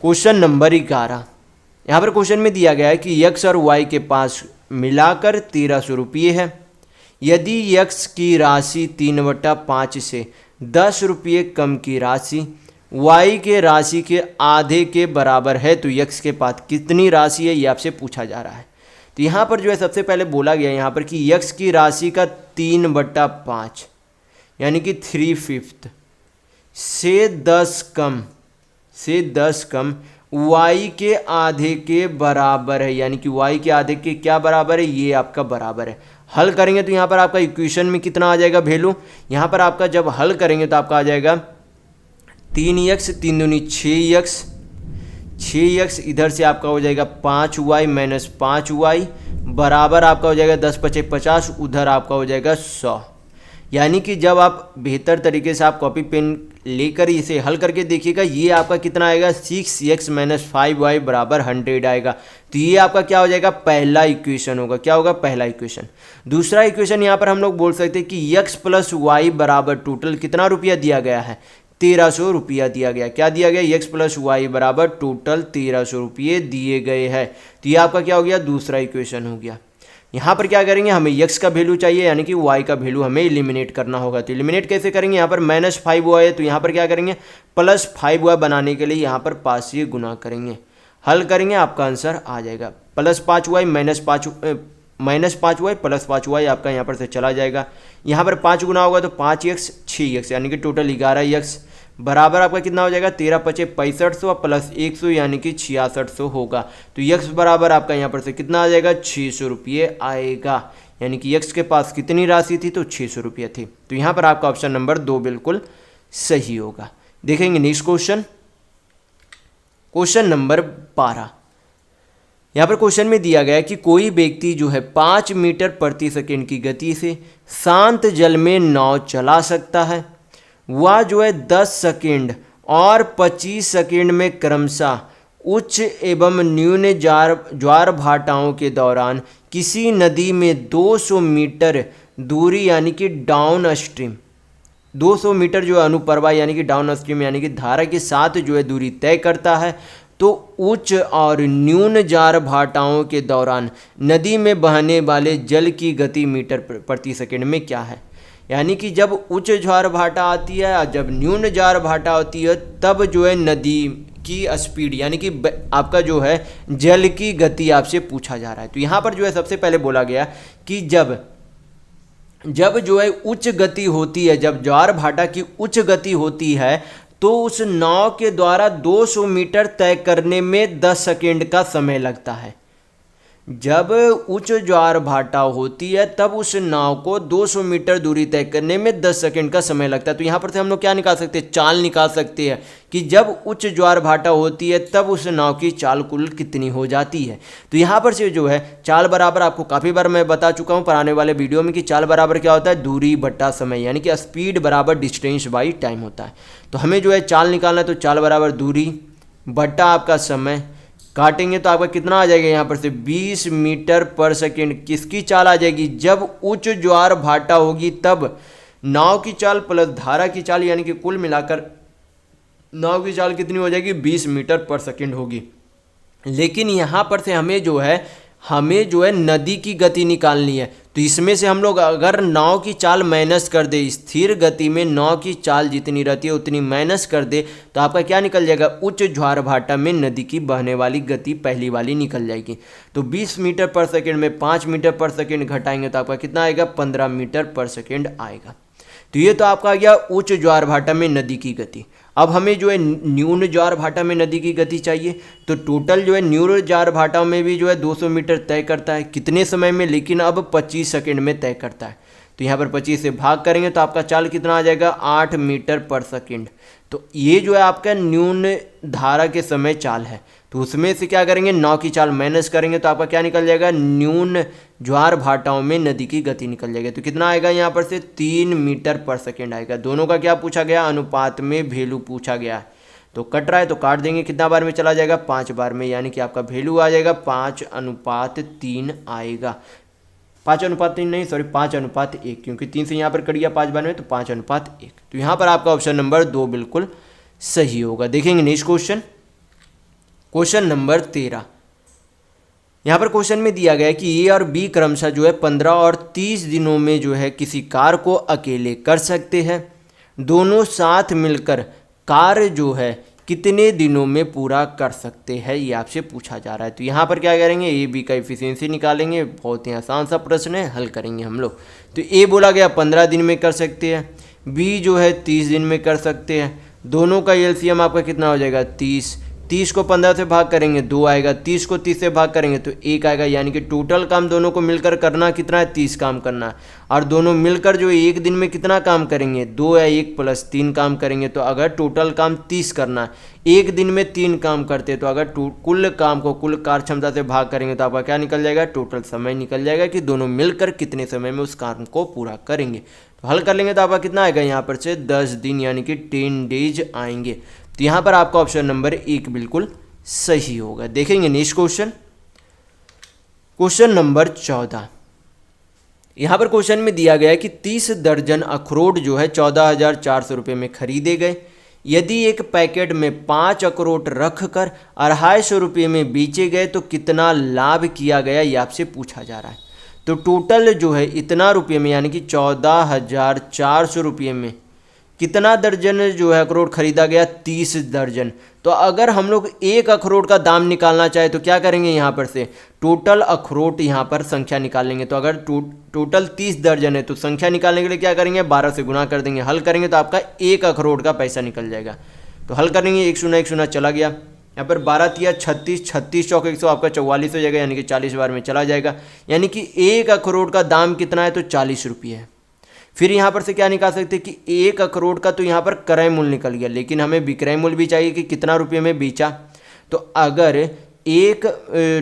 क्वेश्चन नंबर 11। यहाँ पर क्वेश्चन में दिया गया है कि यक्स और वाई के पास मिलाकर 1300 रुपये है। यदि यक्स की राशि 3/5 से 10 रुपये कम की राशि वाई के राशि के आधे के बराबर है, तो यक्स के पास कितनी राशि है, ये आपसे पूछा जा रहा है। तो यहाँ पर जो है सबसे पहले बोला गया यहाँ पर कि यक्स की राशि का 3/5 यानी कि 3/5 से 10 कम y के आधे के बराबर है, यानी कि y के आधे के क्या बराबर है, ये आपका बराबर है। हल करेंगे तो यहाँ पर आपका इक्वेशन में कितना आ जाएगा वैल्यू, यहाँ पर आपका जब हल करेंगे तो आपका आ जाएगा 3x 3 दूनी 6x, इधर से आपका हो जाएगा 5y माइनस 5y बराबर आपका हो जाएगा 10 × 5 = 50, उधर आपका हो जाएगा 100। यानी कि जब आप बेहतर तरीके से आप कॉपी पेन लेकर इसे हल करके देखिएगा, ये आपका कितना आएगा, 6x - 5y = 100 आएगा। तो ये आपका क्या हो जाएगा, पहला इक्वेशन होगा। क्या होगा, पहला इक्वेशन। दूसरा इक्वेशन यहाँ पर हम लोग बोल सकते हैं कि x + y बराबर टोटल कितना रुपया दिया गया है, 1300 रुपया दिया गया। क्या दिया गया, x + y बराबर टोटल 1300 रुपये दिए गए हैं। तो ये आपका क्या हो गया, दूसरा इक्वेशन हो गया। यहाँ पर क्या करेंगे, हमें x का वैल्यू चाहिए, यानी कि y का वैल्यू हमें एलिमिनेट करना होगा। तो एलिमिनेट कैसे करेंगे, यहाँ पर -5y है, तो यहाँ पर क्या करेंगे, +5y बनाने के लिए यहाँ पर 5 से गुना करेंगे, हल करेंगे, आपका आंसर आ जाएगा। +5y -5y +5y आपका यहाँ पर से चला जाएगा। यहाँ पर 5 गुना होगा तो 5x 6x, यानी कि टोटल 11x बराबर आपका कितना हो जाएगा, 13 × 5 = 6500 + 100 यानी कि 6600 होगा। तो x बराबर आपका यहाँ पर से कितना आ जाएगा, 600 रुपये आएगा। यानी कि x के पास कितनी राशि थी, तो 600 रुपये थी। तो यहाँ पर आपका ऑप्शन नंबर 2 बिल्कुल सही होगा। देखेंगे नेक्स्ट क्वेश्चन, क्वेश्चन नंबर 12। यहाँ पर क्वेश्चन में दिया गया है कि कोई व्यक्ति जो है 5 मीटर प्रति सेकेंड की गति से शांत जल में नाव चला सकता है। वह जो है 10 सेकेंड और 25 सेकेंड में क्रमशः उच्च एवं न्यून ज्वार भाटाओं के दौरान किसी नदी में 200 मीटर दूरी यानी कि डाउन स्ट्रीम 200 मीटर जो अनुप्रवाह यानी कि डाउन स्ट्रीम यानी कि धारा के साथ जो है दूरी तय करता है। तो उच्च और न्यून ज्वार भाटाओं के दौरान नदी में बहने वाले जल की गति मीटर प्रति सेकेंड में क्या है। यानी कि जब उच्च ज्वार भाटा आती है और जब न्यून ज्वार भाटा होती है, तब जो है नदी की स्पीड यानी कि आपका जो है जल की गति आपसे पूछा जा रहा है। तो यहाँ पर जो है सबसे पहले बोला गया कि जब जो है उच्च गति होती है, जब ज्वार भाटा की उच्च गति होती है, तो उस नाव के द्वारा 200 मीटर तय करने में 10 सेकेंड का समय लगता है। जब उच्च ज्वार भाटा होती है तब उस नाव को 200 मीटर दूरी तय करने में 10 सेकंड का समय लगता है। तो यहाँ पर से हम लोग क्या निकाल सकते हैं, चाल निकाल सकते हैं कि जब उच्च ज्वार भाटा होती है तब उस नाव की चाल कुल कितनी हो जाती है। तो यहाँ पर से जो है चाल बराबर, आपको काफ़ी बार मैं बता चुका हूँ पुराने वाले वीडियो में कि चाल बराबर क्या होता है, दूरी बट्टा समय, यानी कि स्पीड बराबर डिस्टेंस बाई टाइम होता है। तो हमें जो है चाल निकालना है, तो चाल बराबर दूरी बट्टा आपका समय, काटेंगे तो आपका कितना आ जाएगा यहाँ पर से 20 मीटर पर सेकेंड किसकी चाल आ जाएगी, जब उच्च ज्वार भाटा होगी तब नाव की चाल प्लस धारा की चाल, यानी कि कुल मिलाकर नाव की चाल कितनी हो जाएगी, 20 मीटर पर सेकेंड होगी। लेकिन यहाँ पर से हमें जो है नदी की गति निकालनी है। तो इसमें से हम लोग अगर नाव की चाल माइनस कर दे, स्थिर गति में नाव की चाल जितनी रहती है उतनी माइनस कर दे, तो आपका क्या निकल जाएगा, उच्च ज्वार भाटा में नदी की बहने वाली गति पहली वाली निकल जाएगी। तो 20 मीटर पर सेकेंड में 5 मीटर पर सेकेंड घटाएंगे तो आपका कितना आएगा, 15 मीटर पर सेकेंड आएगा। तो ये तो आपका आ गया उच्च ज्वार भाटा में नदी की गति। अब हमें जो है न्यून ज्वार भाटा में नदी की गति चाहिए। तो टोटल जो है न्यून ज्वार भाटा में भी जो है 200 मीटर तय करता है, कितने समय में, लेकिन अब 25 सेकंड में तय करता है। तो यहाँ पर 25 से भाग करेंगे तो आपका चाल कितना आ जाएगा, 8 मीटर पर सेकंड। तो ये जो है आपका न्यून धारा के समय चाल है। तो उसमें से क्या करेंगे, नाव की चाल माइनस करेंगे तो आपका क्या निकल जाएगा, न्यून ज्वार भाटाओं में नदी की गति निकल जाएगी। तो कितना आएगा यहाँ पर से 3 मीटर पर सेकेंड आएगा। दोनों का क्या पूछा गया, अनुपात में वैल्यू पूछा गया। तो कट रहा है तो काट देंगे, कितना बार में चला जाएगा, 5 बार में, यानी कि आपका वैल्यू आ जाएगा 5:3 आएगा। 5:3 नहीं, सॉरी 5:1, क्योंकि 3 से यहाँ पर कट गया 5 बार में, तो 5:1। तो यहाँ पर आपका ऑप्शन नंबर 2 बिल्कुल सही होगा। देखेंगे नेक्स्ट क्वेश्चन, क्वेश्चन नंबर 13। यहाँ पर क्वेश्चन में दिया गया है कि ए और बी क्रमशः जो है 15 और 30 दिनों में जो है किसी कार्य को अकेले कर सकते हैं। दोनों साथ मिलकर कार्य जो है कितने दिनों में पूरा कर सकते हैं, ये आपसे पूछा जा रहा है। तो यहाँ पर क्या करेंगे, ए बी का एफिशिएंसी निकालेंगे। बहुत ही आसान सा प्रश्न है, हल करेंगे हम लोग। तो ए बोला गया 15 दिन में कर सकते हैं, बी जो है 30 दिन में कर सकते हैं। दोनों का एलसीएम आपका कितना हो जाएगा, 30 को 15 से भाग करेंगे 2 आएगा, 30 को 30 से भाग करेंगे तो 1 आएगा। यानी कि टोटल काम दोनों को मिलकर करना कितना है, 30 काम करना है। और दोनों मिलकर जो एक दिन में कितना काम करेंगे, 2 या 1 + 3 काम करेंगे। तो अगर टोटल काम 30 करना है, एक दिन में 3 काम करते, तो अगर कुल काम को कुल कार्य क्षमता से भाग करेंगे तो आपका क्या निकल जाएगा, टोटल समय निकल जाएगा कि दोनों मिलकर कितने समय में उस काम को पूरा करेंगे। तो हल कर लेंगे तो आपका कितना आएगा, यहाँ पर से 10 दिन यानी कि 10 डेज आएंगे। तो यहाँ पर आपका ऑप्शन नंबर 1 बिल्कुल सही होगा। देखेंगे नेक्स्ट क्वेश्चन, क्वेश्चन नंबर 14। यहाँ पर क्वेश्चन में दिया गया है कि 30 दर्जन अखरोट जो है 14,400 रुपये में खरीदे गए। यदि एक पैकेट में 5 अखरोट रख कर 250 रुपये में बेचे गए तो कितना लाभ किया गया, ये आपसे पूछा जा रहा है। तो टोटल जो है इतना रुपये में, यानी कि 14,400 रुपये में कितना दर्जन जो है अखरोट खरीदा गया, 30 दर्जन। तो अगर हम लोग एक अखरोट का दाम निकालना चाहे तो क्या करेंगे, यहाँ पर से टोटल अखरोट यहाँ पर संख्या निकाल लेंगे। तो अगर टोटल 30 दर्जन है तो संख्या निकालने के लिए क्या करेंगे, 12 से गुना कर देंगे। हल करेंगे तो आपका एक अखरोट का पैसा निकल जाएगा। तो हल करेंगे, 1 शून्य 1 शून्य चला गया। यहाँ पर 12 तिया 36, 36 चौक 100, आपका 44 हो जाएगा, यानी कि 40 बार में चला जाएगा। यानी कि एक अखरोट का दाम कितना है, तो 40 रुपये है। फिर यहाँ पर से क्या निकाल सकते हैं कि एक अखरोट का तो यहाँ पर क्रय मूल्य निकल गया, लेकिन हमें विक्रय मूल्य भी चाहिए कि कितना रुपये में बेचा। तो अगर एक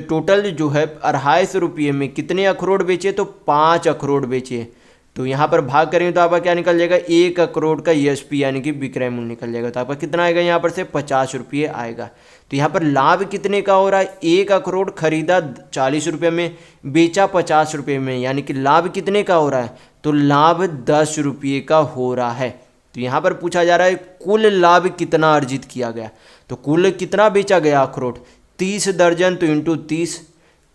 टोटल जो है 250 रुपये में कितने अखरोट बेचे, तो 5 अखरोट बेचे। तो यहाँ पर भाग करेंगे तो आपका क्या निकल जाएगा, एक अखरोट का ESP यानी कि विक्रय मूल्य निकल जाएगा। तो आपका कितना आएगा, यहाँ पर से 50 रुपये आएगा। तो यहाँ पर लाभ कितने का हो रहा है, एक अखरोट खरीदा 40 रुपये में, बेचा 50 रुपये में, यानी कि लाभ कितने का हो रहा है, तो लाभ 10 रुपये का हो रहा है। तो यहाँ पर पूछा जा रहा है कुल लाभ कितना अर्जित किया गया। तो कुल कितना बेचा गया अखरोट, 30 दर्जन, तो इंटू 30।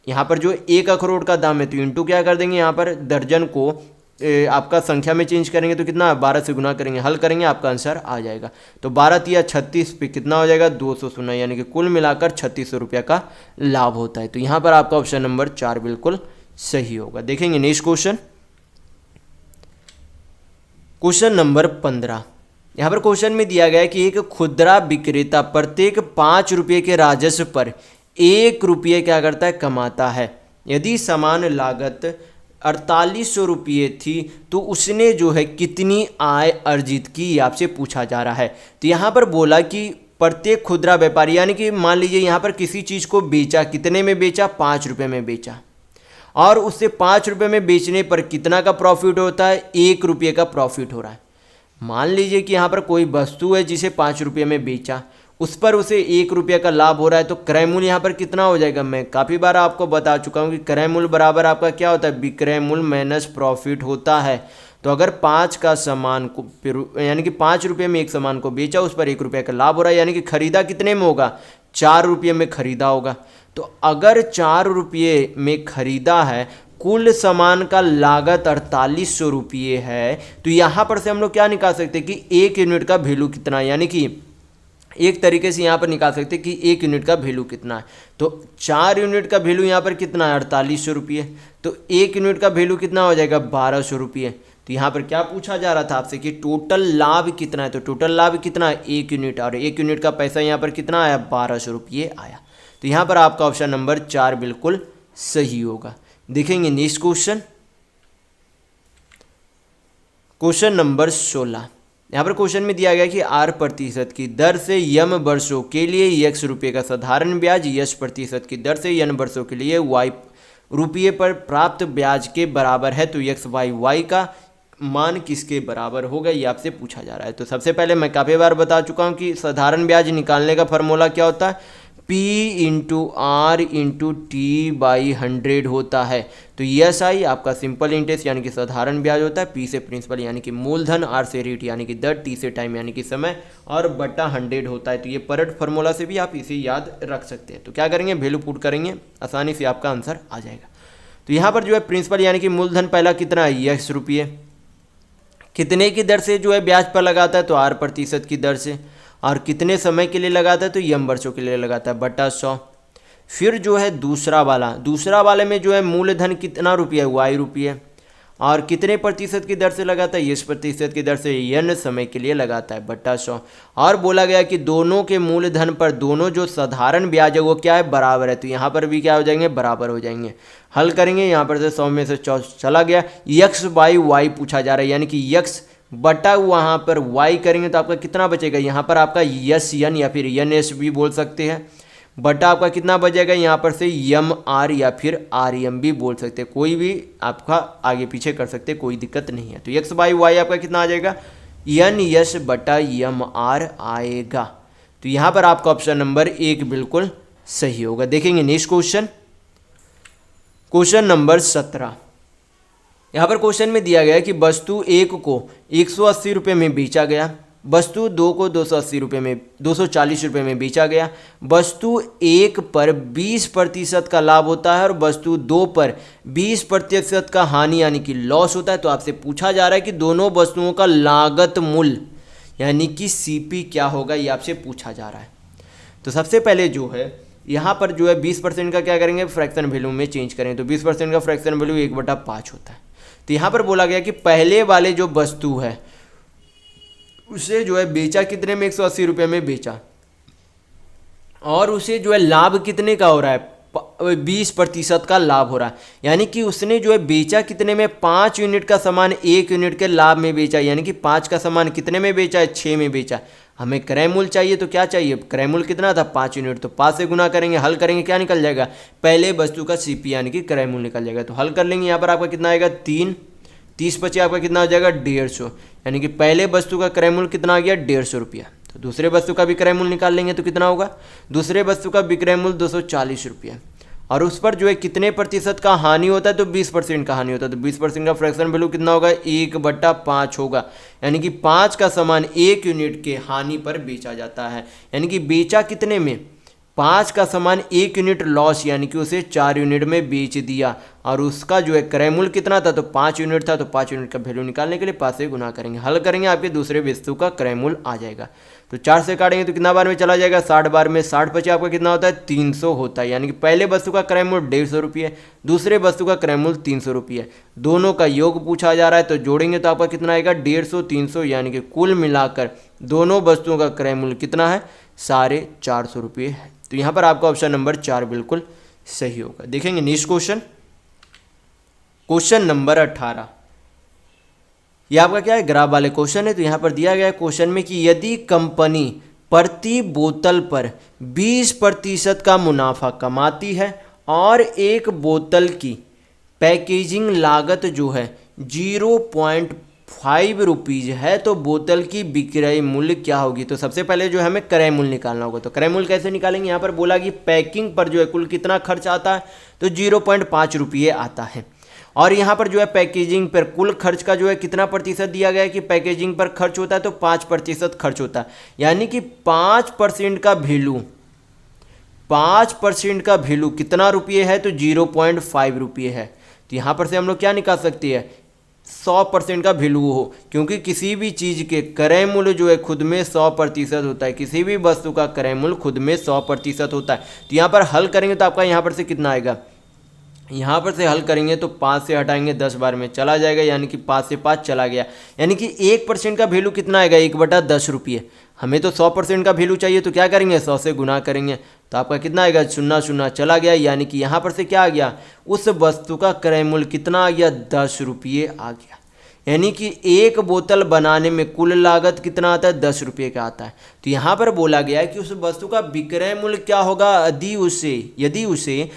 यहाँ पर जो एक अखरोट का दाम है तो इंटू क्या कर देंगे, यहाँ पर दर्जन को आपका संख्या में चेंज करेंगे तो कितना, 12 से गुना करेंगे। हल करेंगे, आपका आंसर आ जाएगा। तो 12 तिया 36 पे कितना हो जाएगा, 200 सोना, यानी कि कुल मिलाकर 3600 रुपये का लाभ होता है। तो यहाँ पर आपका ऑप्शन नंबर 4 बिल्कुल सही होगा। देखेंगे नेक्स्ट क्वेश्चन, क्वेश्चन नंबर 15। यहाँ पर क्वेश्चन में दिया गया है कि एक खुदरा विक्रेता प्रत्येक 5 रुपये के राजस्व पर 1 रुपये क्या करता है, कमाता है। यदि समान लागत 4800 रुपये थी तो उसने जो है कितनी आय अर्जित की, ये आपसे पूछा जा रहा है। तो यहाँ पर बोला कि प्रत्येक खुदरा व्यापारी, यानी कि मान लीजिए यहाँ पर किसी चीज़ को बेचा, कितने में बेचा, 5 रुपये में बेचा, और उससे 5 रुपये में बेचने पर कितना का प्रॉफिट होता है, 1 रुपये का प्रॉफिट हो रहा है। मान लीजिए कि यहाँ पर कोई वस्तु है जिसे 5 रुपये में बेचा, उस पर उसे 1 रुपये का लाभ हो रहा है, तो क्रय मूल्य यहाँ पर कितना हो जाएगा। मैं काफ़ी बार आपको बता चुका हूँ कि क्रय मूल्य बराबर आपका क्या होता है, विक्रय मूल्य माइनस प्रॉफिट होता है। तो अगर 5 का सामान को, यानी कि 5 रुपये में एक सामान को बेचा, उस पर 1 रुपये का लाभ हो रहा है, यानी कि खरीदा कितने में होगा, 4 रुपये में खरीदा होगा। तो अगर 4 रुपये में खरीदा है, कुल सामान का लागत 4800 रुपये है, तो यहाँ पर से हम लोग क्या निकाल सकते हैं कि 1 यूनिट का वैल्यू कितना है, यानी कि एक तरीके से यहाँ पर निकाल सकते हैं कि 1 यूनिट का वैल्यू कितना है। तो 4 यूनिट का वैल्यू यहाँ पर कितना है, 4800 रुपये, तो 1 यूनिट का वैल्यू कितना हो जाएगा, 1200 रुपये। तो यहाँ पर क्या पूछा जा रहा था आपसे कि टोटल लाभ कितना है, तो टोटल लाभ कितना है, 1 यूनिट, और 1 यूनिट का पैसा यहाँ पर कितना आया, 1200 रुपये आया। तो यहाँ पर आपका ऑप्शन नंबर 4 बिल्कुल सही होगा। देखेंगे नेक्स्ट क्वेश्चन, क्वेश्चन नंबर 16। यहाँ पर क्वेश्चन में दिया गया कि R% की दर से यम वर्षों के लिए x रुपये का साधारण ब्याज S% की दर से n वर्षों के लिए y रुपये पर प्राप्त ब्याज के बराबर है, तो x बाई y का मान किसके बराबर होगा, ये आपसे पूछा जा रहा है। तो सबसे पहले मैं काफ़ी बार बता चुका हूँ कि साधारण ब्याज निकालने का फॉर्मूला क्या होता है, P into R into T by 100 होता है। तो ESI आपका सिंपल इंटरेस्ट यानी कि साधारण ब्याज होता है, P से प्रिंसिपल यानी कि मूलधन, R से रेट यानी कि दर, T से टाइम यानी कि समय, और बटा 100 होता है। तो ये परट फार्मूला से भी आप इसे याद रख सकते हैं। तो क्या करेंगे, वैल्यू पुट करेंगे, आसानी से आपका आंसर आ जाएगा। तो यहाँ पर जो है प्रिंसिपल यानी कि मूलधन पहला कितना है, x रुपये, कितने की दर से जो है ब्याज पर लगाता है, तो R% की दर से, और कितने समय के लिए लगाता है, तो यम वर्षों के लिए लगाता है, बटा 100। फिर जो है दूसरा वाले में जो है मूलधन कितना रुपया है, y रुपये, और कितने प्रतिशत की दर से लगाता है, S% की दर से, n समय के लिए लगाता है, बटा 100। और बोला गया कि दोनों के मूलधन पर दोनों जो साधारण ब्याज है वो क्या है, बराबर है। तो यहाँ पर भी क्या हो जाएंगे, बराबर हो जाएंगे। हल करेंगे, यहाँ पर से 100 में से 100 चला गया, x बाई y पूछा जा रहा है, यानी कि x बटा वहाँ पर y करेंगे तो आपका कितना बचेगा, यहाँ पर आपका SN या फिर NS भी बोल सकते हैं, बटा आपका कितना बचेगा, यहाँ पर से MR या फिर RM भी बोल सकते हैं, कोई भी आपका आगे पीछे कर सकते हैं, कोई दिक्कत नहीं है। तो x बाई वाई आपका कितना आ जाएगा, NS बटा MR आएगा। तो यहाँ पर आपका ऑप्शन नंबर 1 बिल्कुल सही होगा। देखेंगे नेक्स्ट क्वेश्चन, क्वेश्चन नंबर 17। यहाँ पर क्वेश्चन में दिया गया है कि वस्तु 1 को 180 रुपये में बेचा गया, वस्तु 2 को 240 रुपये में बेचा गया, वस्तु 1 पर 20% का लाभ होता है और वस्तु 2 पर 20% का हानि यानी कि लॉस होता है। तो आपसे पूछा जा रहा है कि दोनों वस्तुओं का लागत मूल्य यानी कि CP क्या होगा, ये आपसे पूछा जा रहा है। तो सबसे पहले जो है यहाँ पर जो है 20% का क्या करेंगे, फ्रैक्शन वैल्यू में चेंज करेंगे। तो 20% का फ्रैक्शन वैल्यू 1/5 होता है। तो यहाँ पर बोला गया कि पहले वाले जो वस्तु है उसे जो है बेचा कितने में, 180 रुपये में बेचा, और उसे जो है लाभ कितने का हो रहा है, 20% का लाभ हो रहा है। यानी कि उसने जो है बेचा कितने में, 5 यूनिट का सामान 1 यूनिट के लाभ में बेचा, यानी कि 5 का सामान कितने में बेचा है, 6 में बेचा। हमें क्रय मूल्य चाहिए, तो क्या चाहिए, क्रय मूल्य कितना था, 5 यूनिट, तो 5 से गुना करेंगे, हल करेंगे, क्या निकल जाएगा, पहले वस्तु का CP यानी कि क्रय मूल्य निकल जाएगा। तो हल कर लेंगे, यहाँ पर आपका कितना आएगा, 30 बचे आपका कितना हो जाएगा, 150, यानी कि पहले वस्तु का क्रय मूल्य कितना आ गया, 150 रुपया। तो दूसरे वस्तु का विक्रय मूल्य निकाल लेंगे तो कितना होगा, दूसरे वस्तु का विक्रय मूल्य 240 रुपया, और उस पर जो है कितने प्रतिशत का हानि होता है, तो 20% का हानि होता है। तो 20% का फ्रैक्शन वैल्यू कितना होगा, 1/5 होगा, यानी कि 5 का सामान 1 यूनिट के हानि पर बेचा जाता है। यानी कि बेचा कितने में, 5 का सामान 1 यूनिट लॉस, यानी कि उसे 4 यूनिट में बेच दिया, और उसका जो है क्रय मूल्य कितना था, तो 5 यूनिट था। तो 5 यूनिट का वैल्यू निकालने के लिए 5 से गुना करेंगे, हल करेंगे, आपके दूसरे वस्तु का क्रय मूल्य आ जाएगा। तो 4 से काटेंगे तो कितना बार में चला जाएगा, 60 बार में, 60 बचे आपका कितना होता है, 300 होता है। यानी कि पहले वस्तु का क्रय मूल्य 150 रुपये, दूसरे वस्तु का क्रय मूल्य 300 रुपये, दोनों का योग पूछा जा रहा है। तो जोड़ेंगे तो आपका कितना आएगा, 150 300, यानी कि कुल मिलाकर दोनों वस्तुओं का क्रय मूल्य कितना है, 450 रुपये है। तो यहाँ पर आपका ऑप्शन नंबर 4 बिल्कुल सही होगा। देखेंगे नेक्स्ट क्वेश्चन, क्वेश्चन नंबर 18। ये आपका क्या है, ग्राफ वाले क्वेश्चन है। तो यहाँ पर दिया गया है क्वेश्चन में कि यदि कंपनी प्रति बोतल पर 20% का मुनाफा कमाती है और एक बोतल की पैकेजिंग लागत जो है 0.5 रुपीज़ है, तो बोतल की विक्रय मूल्य क्या होगी। तो सबसे पहले जो है हमें क्रय मूल्य निकालना होगा। तो क्रय मूल्य कैसे निकालेंगे, यहाँ पर बोला कि पैकिंग पर जो है कुल कितना खर्च आता है, तो 0.5 रुपये आता है। और यहाँ पर जो है पैकेजिंग पर कुल खर्च का जो है कितना प्रतिशत दिया गया है कि पैकेजिंग पर खर्च होता है, तो 5% खर्च होता है। यानी कि 5% का वैल्यू, 5% का वैल्यू कितना रुपये है, तो 0.5 रुपये है। तो यहाँ पर से हम लोग क्या निकाल सकते हैं, 100% का वैल्यू हो, क्योंकि किसी भी चीज़ के क्रय मूल्य जो है खुद में 100% होता है। किसी भी वस्तु का क्रय मूल्य खुद में 100% होता है। तो यहाँ पर हल करेंगे तो आपका यहाँ पर से कितना आएगा, यहाँ पर से हल करेंगे तो 5 से हटाएंगे 10 बार में चला जाएगा, यानी कि 5 से 5 चला गया। यानी कि 1% का वैल्यू कितना आएगा, 1/10 रुपये। हमें तो 100% का वैल्यू चाहिए, तो क्या करेंगे, 100 से गुना करेंगे, तो आपका कितना आएगा, 0 चला गया। यानी कि यहाँ पर से क्या आ गया, उस वस्तु का क्रय मूल्य कितना आ गया, 10 रुपये आ गया। यानी कि एक बोतल बनाने में कुल लागत कितना आता है, 10 रुपये का आता है। तो यहाँ पर बोला गया है कि उस वस्तु का विक्रय मूल्य क्या होगा यदि उसे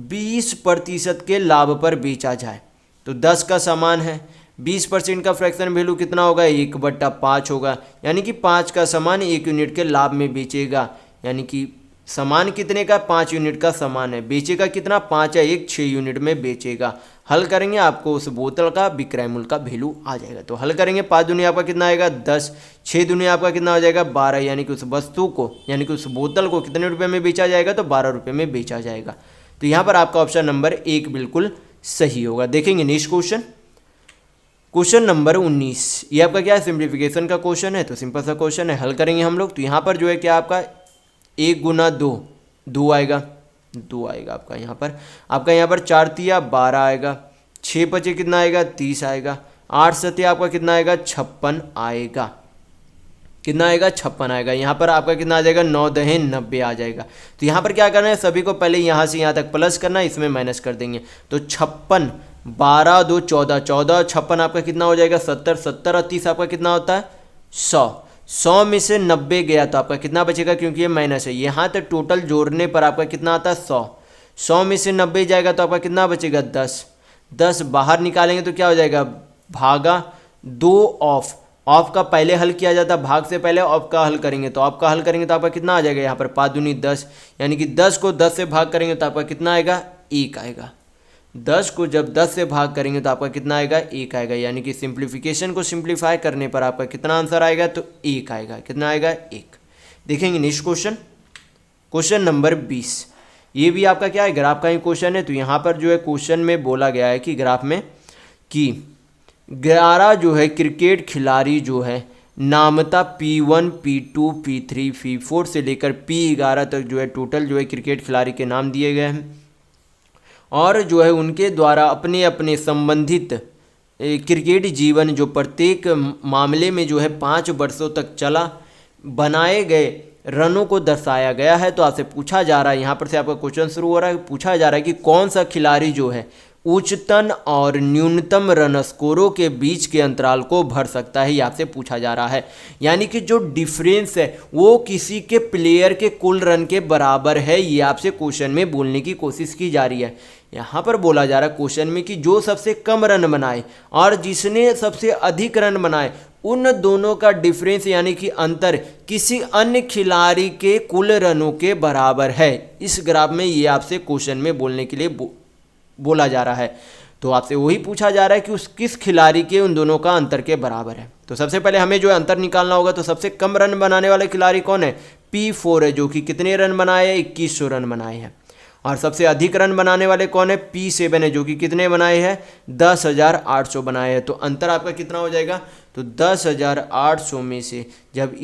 20% के लाभ पर बेचा जाए। तो 10 का सामान है, 20% का फ्रैक्शन वैल्यू कितना होगा, 1/5 होगा। यानी कि 5 का सामान 1 यूनिट के लाभ में बेचेगा। यानी कि सामान कितने का, 5 यूनिट का सामान है, बेचेगा कितना, 5 या 1 6 यूनिट में बेचेगा। हल करेंगे आपको उस बोतल का विक्रय मूल्य का वैल्यू आ जाएगा। तो हल करेंगे, 5 दूनी आपका कितना आएगा, 10, 6 दूनी आपका कितना हो जाएगा, 12। यानी कि उस वस्तु को, यानी कि उस बोतल को कितने रुपये में बेचा जाएगा, तो 12 रुपये में बेचा जाएगा। तो यहाँ पर आपका ऑप्शन नंबर 1 बिल्कुल सही होगा। देखेंगे नेक्स्ट क्वेश्चन, क्वेश्चन नंबर 19। ये आपका क्या है, सिंप्लीफिकेशन का क्वेश्चन है। तो सिंपल सा क्वेश्चन है, हल करेंगे हम लोग। तो यहाँ पर जो है क्या आपका 1 गुना 2 आएगा, 2 आएगा आपका यहाँ पर 4 तिया 12 आएगा, 6 बचे कितना आएगा, 30 आएगा, 8 सत्या आपका कितना आएगा, 56 आएगा। कितना आएगा, 56 आएगा। यहाँ पर आपका कितना आ जाएगा, 9 दहें 90 आ जाएगा। तो यहाँ पर क्या करना है, सभी को पहले यहाँ से यहाँ तक प्लस करना है, इसमें माइनस कर देंगे। तो 56, 12 2 14, 14 56 आपका कितना हो जाएगा, 70, 70 और 30 आपका कितना होता है, 100। 100 में से 90 गया तो आपका कितना बचेगा, क्योंकि ये माइनस है। यहाँ तक टोटल जोड़ने पर आपका कितना आता है, 100। 100 में से 90 जाएगा तो आपका कितना बचेगा, 10। 10 बाहर निकालेंगे तो क्या हो जाएगा, भागा 2 ऑफ का पहले हल किया जाता है, भाग से पहले ऑफ का हल करेंगे। तो ऑफ का हल करेंगे तो आपका कितना आ जाएगा, यहाँ पर 5 दूनी 10। यानी कि 10 को 10 से भाग करेंगे तो आपका कितना आएगा, 1 आएगा। 10 को जब 10 से भाग करेंगे तो आपका कितना आएगा, 1 आएगा। यानी कि सिंप्लीफिकेशन को सिंप्लीफाई करने पर आपका कितना आंसर आएगा, तो 1 आएगा। कितना आएगा, 1। देखेंगे नेक्स्ट क्वेश्चन, क्वेश्चन नंबर 20। ये भी आपका क्या है, ग्राफ का ही क्वेश्चन है। तो यहाँ पर जो है क्वेश्चन में बोला गया है कि ग्राफ में कि 11 जो है क्रिकेट खिलाड़ी जो है नामता P1 P2 P3 P4 से लेकर P11 तक जो है टोटल जो है क्रिकेट खिलाड़ी के नाम दिए गए हैं, और जो है उनके द्वारा अपने अपने संबंधित क्रिकेट जीवन जो प्रत्येक मामले में जो है 5 वर्षों तक चला, बनाए गए रनों को दर्शाया गया है। तो आपसे पूछा जा रहा है, यहाँ पर से आपका क्वेश्चन शुरू हो रहा है, पूछा जा रहा है कि कौन सा खिलाड़ी जो है उच्चतम और न्यूनतम रन स्कोरों के बीच के अंतराल को भर सकता है, ये आपसे पूछा जा रहा है। यानी कि जो डिफरेंस है वो किसी के प्लेयर के कुल रन के बराबर है, ये आपसे क्वेश्चन में बोलने की कोशिश की जा रही है। यहाँ पर बोला जा रहा है क्वेश्चन में कि जो सबसे कम रन बनाए और जिसने सबसे अधिक रन बनाए, उन दोनों का डिफरेंस यानी कि अंतर किसी अन्य खिलाड़ी के कुल रनों के बराबर है। इस ग्राफ में ये आपसे क्वेश्चन में बोलने के लिए बोला जा रहा है। तो आपसे वही पूछा जा रहा है कि उस किस खिलाड़ी के उन दोनों का अंतर के बराबर है। तो सबसे पहले हमें जो है अंतर निकालना होगा। तो सबसे कम रन बनाने वाले खिलाड़ी कौन है, P4 है, जो कि कितने रन बनाए हैं, 2100 रन बनाए हैं। और सबसे अधिक रन बनाने वाले कौन है, P7 है, जो कि कितने बनाए हैं, 10,800 बनाए हैं। तो अंतर आपका कितना हो जाएगा, तो 10,800 में से जब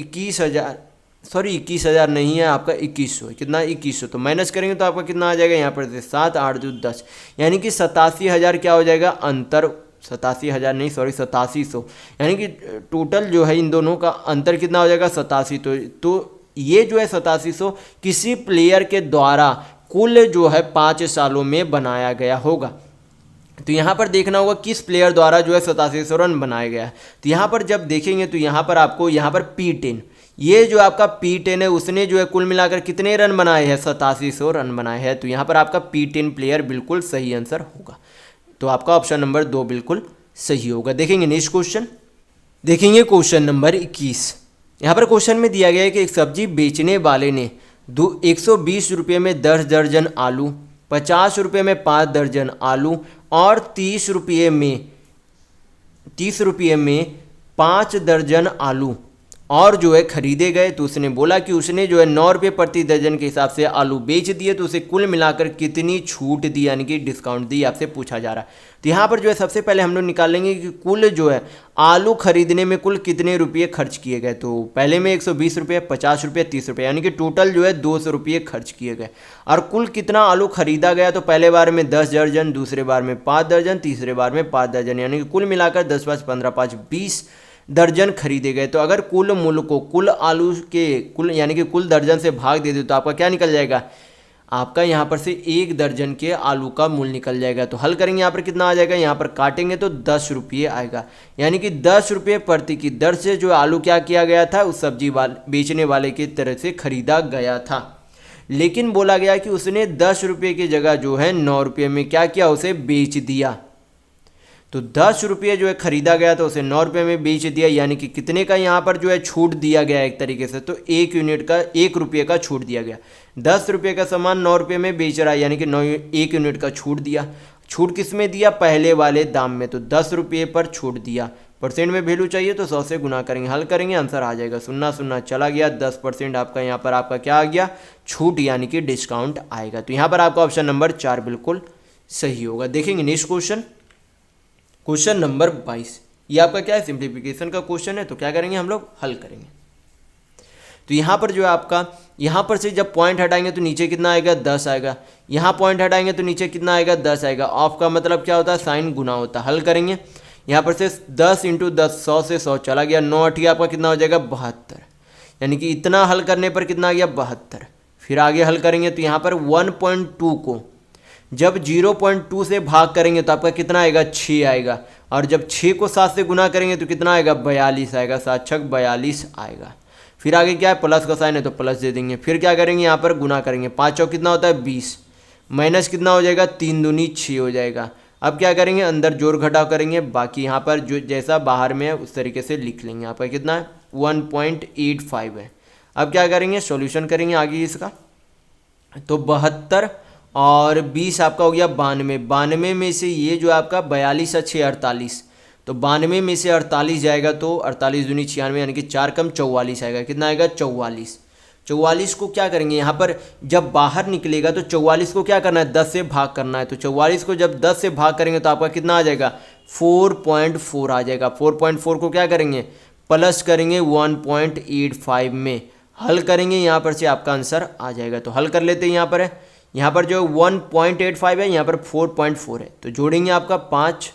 21,000 नहीं है आपका, 2100 है। कितना, 2100। तो माइनस करेंगे तो आपका कितना आ जाएगा, यहाँ पर से 7 8 2 10, यानी कि 87,000 क्या हो जाएगा अंतर, 87,000 नहीं सॉरी 8700। यानी कि टोटल जो है इन दोनों का अंतर कितना हो जाएगा, 87। तो ये जो है 8700 किसी प्लेयर के द्वारा कुल जो है 5 सालों में बनाया गया होगा। तो यहाँ पर देखना होगा किस प्लेयर द्वारा जो है 8700 रन बनाया गया है। तो यहाँ पर जब देखेंगे तो यहाँ पर आपको यहाँ पर P10, ये जो आपका P10 है उसने जो है कुल मिलाकर कितने रन बनाए हैं, 8700 रन बनाए हैं। तो यहाँ पर आपका P10 प्लेयर बिल्कुल सही आंसर होगा। तो आपका ऑप्शन नंबर 2 बिल्कुल सही होगा। देखेंगे नेक्स्ट क्वेश्चन। देखेंगे क्वेश्चन नंबर 21। यहाँ पर क्वेश्चन में दिया गया है कि एक सब्जी बेचने वाले ने 120 रुपये में 10 दर्जन आलू, 50 रुपये में 5 दर्जन आलू और 30 रुपये में 5 दर्जन आलू और जो है खरीदे गए। तो उसने बोला कि उसने जो है 9 रुपये प्रति दर्जन के हिसाब से आलू बेच दिए, तो उसे कुल मिलाकर कितनी छूट दी यानी कि डिस्काउंट दी, आपसे पूछा जा रहा है। तो यहाँ पर जो है सबसे पहले हम लोग निकाल लेंगे कि कुल जो है आलू खरीदने में कुल कितने रुपये खर्च किए गए। तो पहले में 120 रुपये, 50 रुपये, 30 रुपये, यानी कि टोटल जो है 200 रुपये खर्च किए गए। और कुल कितना आलू खरीदा गया, तो पहले बार में 10 दर्जन, दूसरे बार में 5 दर्जन, तीसरे बार में 5 दर्जन, यानी कि कुल मिलाकर 10 5 15 5 20 दर्जन खरीदे गए। तो अगर कुल मूल्य को कुल आलू के कुल यानी कि कुल दर्जन से भाग दे दो तो आपका क्या निकल जाएगा, आपका यहाँ पर से 1 दर्जन के आलू का मूल्य निकल जाएगा। तो हल करेंगे, यहाँ पर कितना आ जाएगा, यहाँ पर काटेंगे तो 10 रुपये आएगा, यानी कि 10 रुपये प्रति की दर से जो आलू क्या किया गया था, उस सब्जी बेचने वाले की तरह से खरीदा गया था। लेकिन बोला गया कि उसने 10 रुपये की जगह जो है 9 रुपये में क्या किया, उसे बेच दिया। तो 10 रुपये जो है खरीदा गया तो उसे 9 रुपये में बेच दिया, यानी कि कितने का यहाँ पर जो है छूट दिया गया एक तरीके से, तो 1 रुपये का छूट दिया गया। 10 रुपये का सामान 9 रुपये में बेच रहा है, यानी कि 1 यूनिट का छूट दिया। छूट किस में दिया, पहले वाले दाम में, तो 10 रुपये पर छूट दिया। परसेंट में वैल्यू चाहिए तो 100 से गुना करेंगे, हल करेंगे, आंसर आ जाएगा। 0 0 चला गया, 10% आपका यहाँ पर आपका क्या आ गया, छूट यानी कि डिस्काउंट आएगा। तो यहाँ पर आपका ऑप्शन नंबर 4 बिल्कुल सही होगा। देखेंगे नेक्स्ट क्वेश्चन, क्वेश्चन नंबर 22। ये आपका क्या है, सिंप्लीफिकेशन का क्वेश्चन है। तो क्या करेंगे, हम लोग हल करेंगे। तो यहाँ पर जो है आपका, यहाँ पर से जब पॉइंट हटाएंगे तो नीचे कितना आएगा, 10 आएगा। यहाँ पॉइंट हटाएंगे तो नीचे कितना आएगा, 10 आएगा। ऑफ का मतलब क्या होता है, साइन गुना होता है। हल करेंगे, यहाँ पर से 10 × 10, 100 से 100 चला गया, 9 8 आपका कितना हो जाएगा, 72, यानी कि इतना हल करने पर कितना आ गया, 72। फिर आगे हल करेंगे तो यहाँ पर 1.2 को जब 0.2 से भाग करेंगे तो आपका कितना आएगा, 6 आएगा। और जब 6 को 7 से गुना करेंगे तो कितना आएगा, 42 आएगा। 7 6 42 आएगा। फिर आगे क्या है, प्लस का साइन है तो प्लस दे देंगे। फिर क्या करेंगे, यहाँ पर गुना करेंगे, 5 चौक कितना होता है, 20, माइनस कितना हो जाएगा, 3 दूनी 6 हो जाएगा। अब क्या करेंगे, अंदर जोड़ घटाव करेंगे, बाकी यहाँ पर जो जैसा बाहर में है उस तरीके से लिख लेंगे। आपका कितना है, 1.85 है। अब क्या करेंगे, सॉल्यूशन करेंगे आगे इसका, तो 72 और 20 आपका हो गया 92। 92 में से ये जो आपका 42 और 6 48, तो 92 में से 48 जाएगा तो 48 दूनी 96, यानी कि 4 कम 44 आएगा। कितना आएगा, 44। 44 को क्या करेंगे, यहाँ पर जब बाहर निकलेगा तो 44 को क्या करना है, 10 से भाग करना है। तो 44 को जब 10 से भाग करेंगे तो आपका कितना आ जाएगा, 4.4 आ जाएगा। 4.4 को क्या करेंगे, प्लस करेंगे 1.85 में, हल करेंगे, यहाँ पर से आपका आंसर आ जाएगा। तो हल कर लेते हैं। यहाँ पर है, यहाँ पर जो 1.85 है, यहाँ पर 4.4 है, तो जोड़ेंगे आपका 5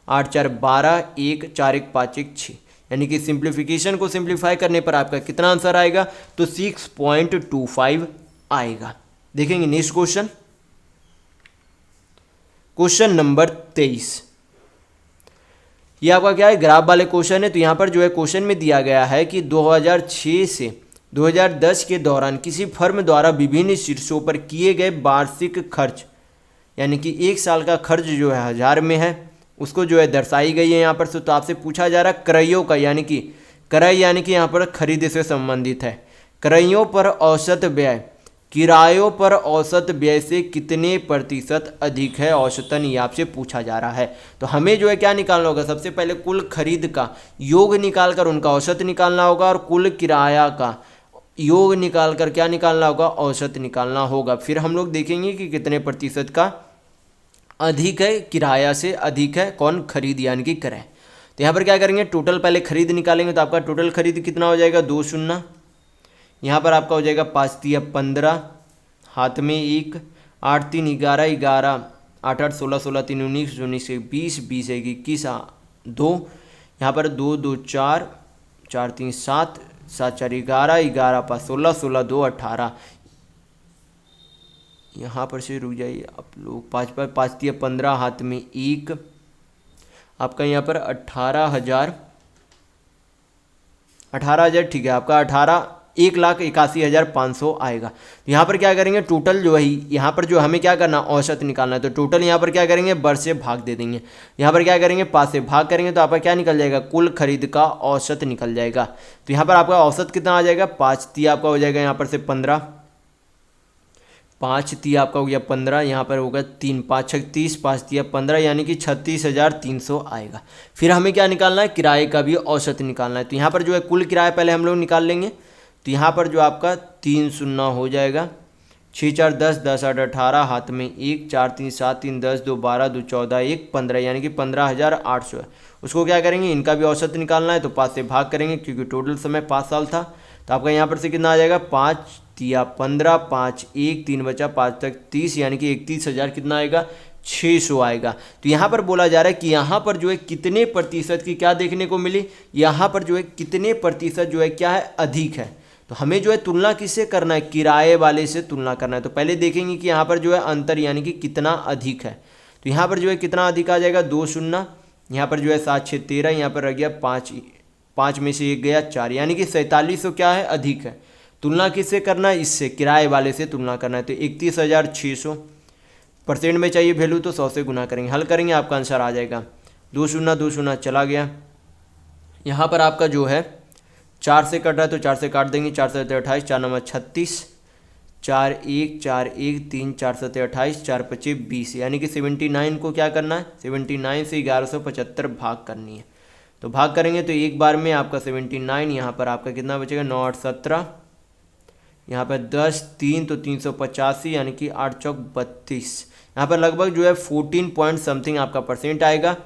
8 4 12, 1 4 1 5 1 6, यानी कि सिंप्लीफिकेशन को सिंप्लीफाई करने पर आपका कितना आंसर आएगा, तो 6.25 आएगा। देखेंगे नेक्स्ट क्वेश्चन, क्वेश्चन नंबर 23। ये आपका क्या है, ग्राफ वाले क्वेश्चन है। तो यहाँ पर जो है क्वेश्चन में दिया गया है कि 2006 से 2010 के दौरान किसी फर्म द्वारा विभिन्न शीर्षों पर किए गए वार्षिक खर्च, यानी कि 1 साल का खर्च जो है 1000 में है, उसको जो है दर्शाई गई है यहाँ पर। तो आपसे पूछा जा रहा है क्रयों का, यानी कि क्रय यानी कि यहाँ पर खरीद से संबंधित है। क्रयों पर औसत व्यय किरायों पर औसत व्यय से कितने प्रतिशत अधिक है, औसतन ये आपसे पूछा जा रहा है। तो हमें जो है क्या निकालना होगा, सबसे पहले कुल खरीद का योग निकाल कर उनका औसत निकालना होगा, और कुल किराया का योग निकाल कर क्या निकालना होगा, औसत निकालना होगा। फिर हम लोग देखेंगे कि कितने प्रतिशत का अधिक है, किराया से अधिक है कौन, खरीद यानी कि क्रय। तो यहाँ पर क्या करेंगे, टोटल पहले खरीद निकालेंगे। तो आपका टोटल खरीद कितना हो जाएगा, 2 0, यहाँ पर आपका हो जाएगा 5 3 15, हाथ में 1, 8 3 11 11, 8 8 16 16 3 19 19 20 20 1 21 2, यहाँ पर 2 2 4 4 3 7 7 4 11 11 5 16 16 2 18, यहाँ पर से रुक जाइए आप लोग, 5 पाँच 5 दिया 15, हाथ में 1, आपका यहाँ पर 18,000 ठीक है, आपका 1,81,500 आएगा। तो यहाँ पर क्या करेंगे, टोटल जो है यहाँ पर जो हमें क्या करना, औसत निकालना है, तो टोटल यहाँ पर क्या करेंगे, वर्ष से भाग दे देंगे। यहाँ पर क्या करेंगे, 5 से भाग करेंगे तो आपका क्या निकल जाएगा, कुल खरीद का औसत निकल जाएगा। तो यहाँ पर आपका औसत कितना आ जाएगा, 5 दिया आपका हो जाएगा यहाँ पर से 15, 5 दिया आपका हो गया 15, यहाँ पर होगा 3 5 36, 5 दिया 15, यानी कि 36,300 आएगा। फिर हमें क्या निकालना है, किराए का भी औसत निकालना है। तो यहाँ पर जो है कुल किराया पहले हम लोग निकाल लेंगे। तो यहाँ पर जो आपका 3 शून्य हो जाएगा, 6 4 10, 10 8 18, हाथ में 1, 4 3 7 3 10, 2 12, 2 14, 1 15, यानी कि 15,800 है। उसको क्या करेंगे, इनका भी औसत निकालना है, तो 5 से भाग करेंगे क्योंकि टोटल समय 5 साल था। तो आपका यहाँ पर से कितना आ जाएगा, 5 दिया 15, 5 1 3 बचा, 5 तक 30, यानी कि 31,000 कितना आएगा, 600 आएगा। तो यहाँ पर बोला जा रहा है कि यहाँ पर जो है कितने प्रतिशत की क्या देखने को मिली, यहाँ पर जो है कितने प्रतिशत जो है क्या है, अधिक है। तो हमें जो है तुलना किससे करना है, किराए वाले से तुलना करना है। तो पहले देखेंगे कि यहाँ पर जो है अंतर यानी कि कितना अधिक है। तो यहाँ पर जो है कितना अधिक आ जाएगा, 2 शून्य, यहाँ पर जो है 7 6 13, यहाँ पर रह गया 5 में से 1 गया 4, यानी कि 4700 क्या है, अधिक है। तुलना किससे करना है, इससे, किराए वाले से तुलना करना है। तो 31,600 परसेंट में चाहिए वैल्यू, तो 100 से गुना करेंगे, हल करेंगे, आपका आंसर आ जाएगा 2 शून्य 2 शून्य चला गया। यहाँ पर आपका जो है 4 से कट रहा है तो 4 से काट देंगे, 4 7 28, 4 9 36, 4 1 4 1 3, 4 7 28, 4 25 20, यानी कि 79 को क्या करना है, 79 से 1175 भाग करनी है। तो भाग करेंगे तो एक बार में आपका 79, यहाँ पर आपका कितना बचेगा, 9 8 17, यहाँ पर 10 3 तो 385, यानी कि 8 चौक 32, यहाँ पर लगभग जो है 14 पॉइंट समथिंग आपका परसेंट आएगा।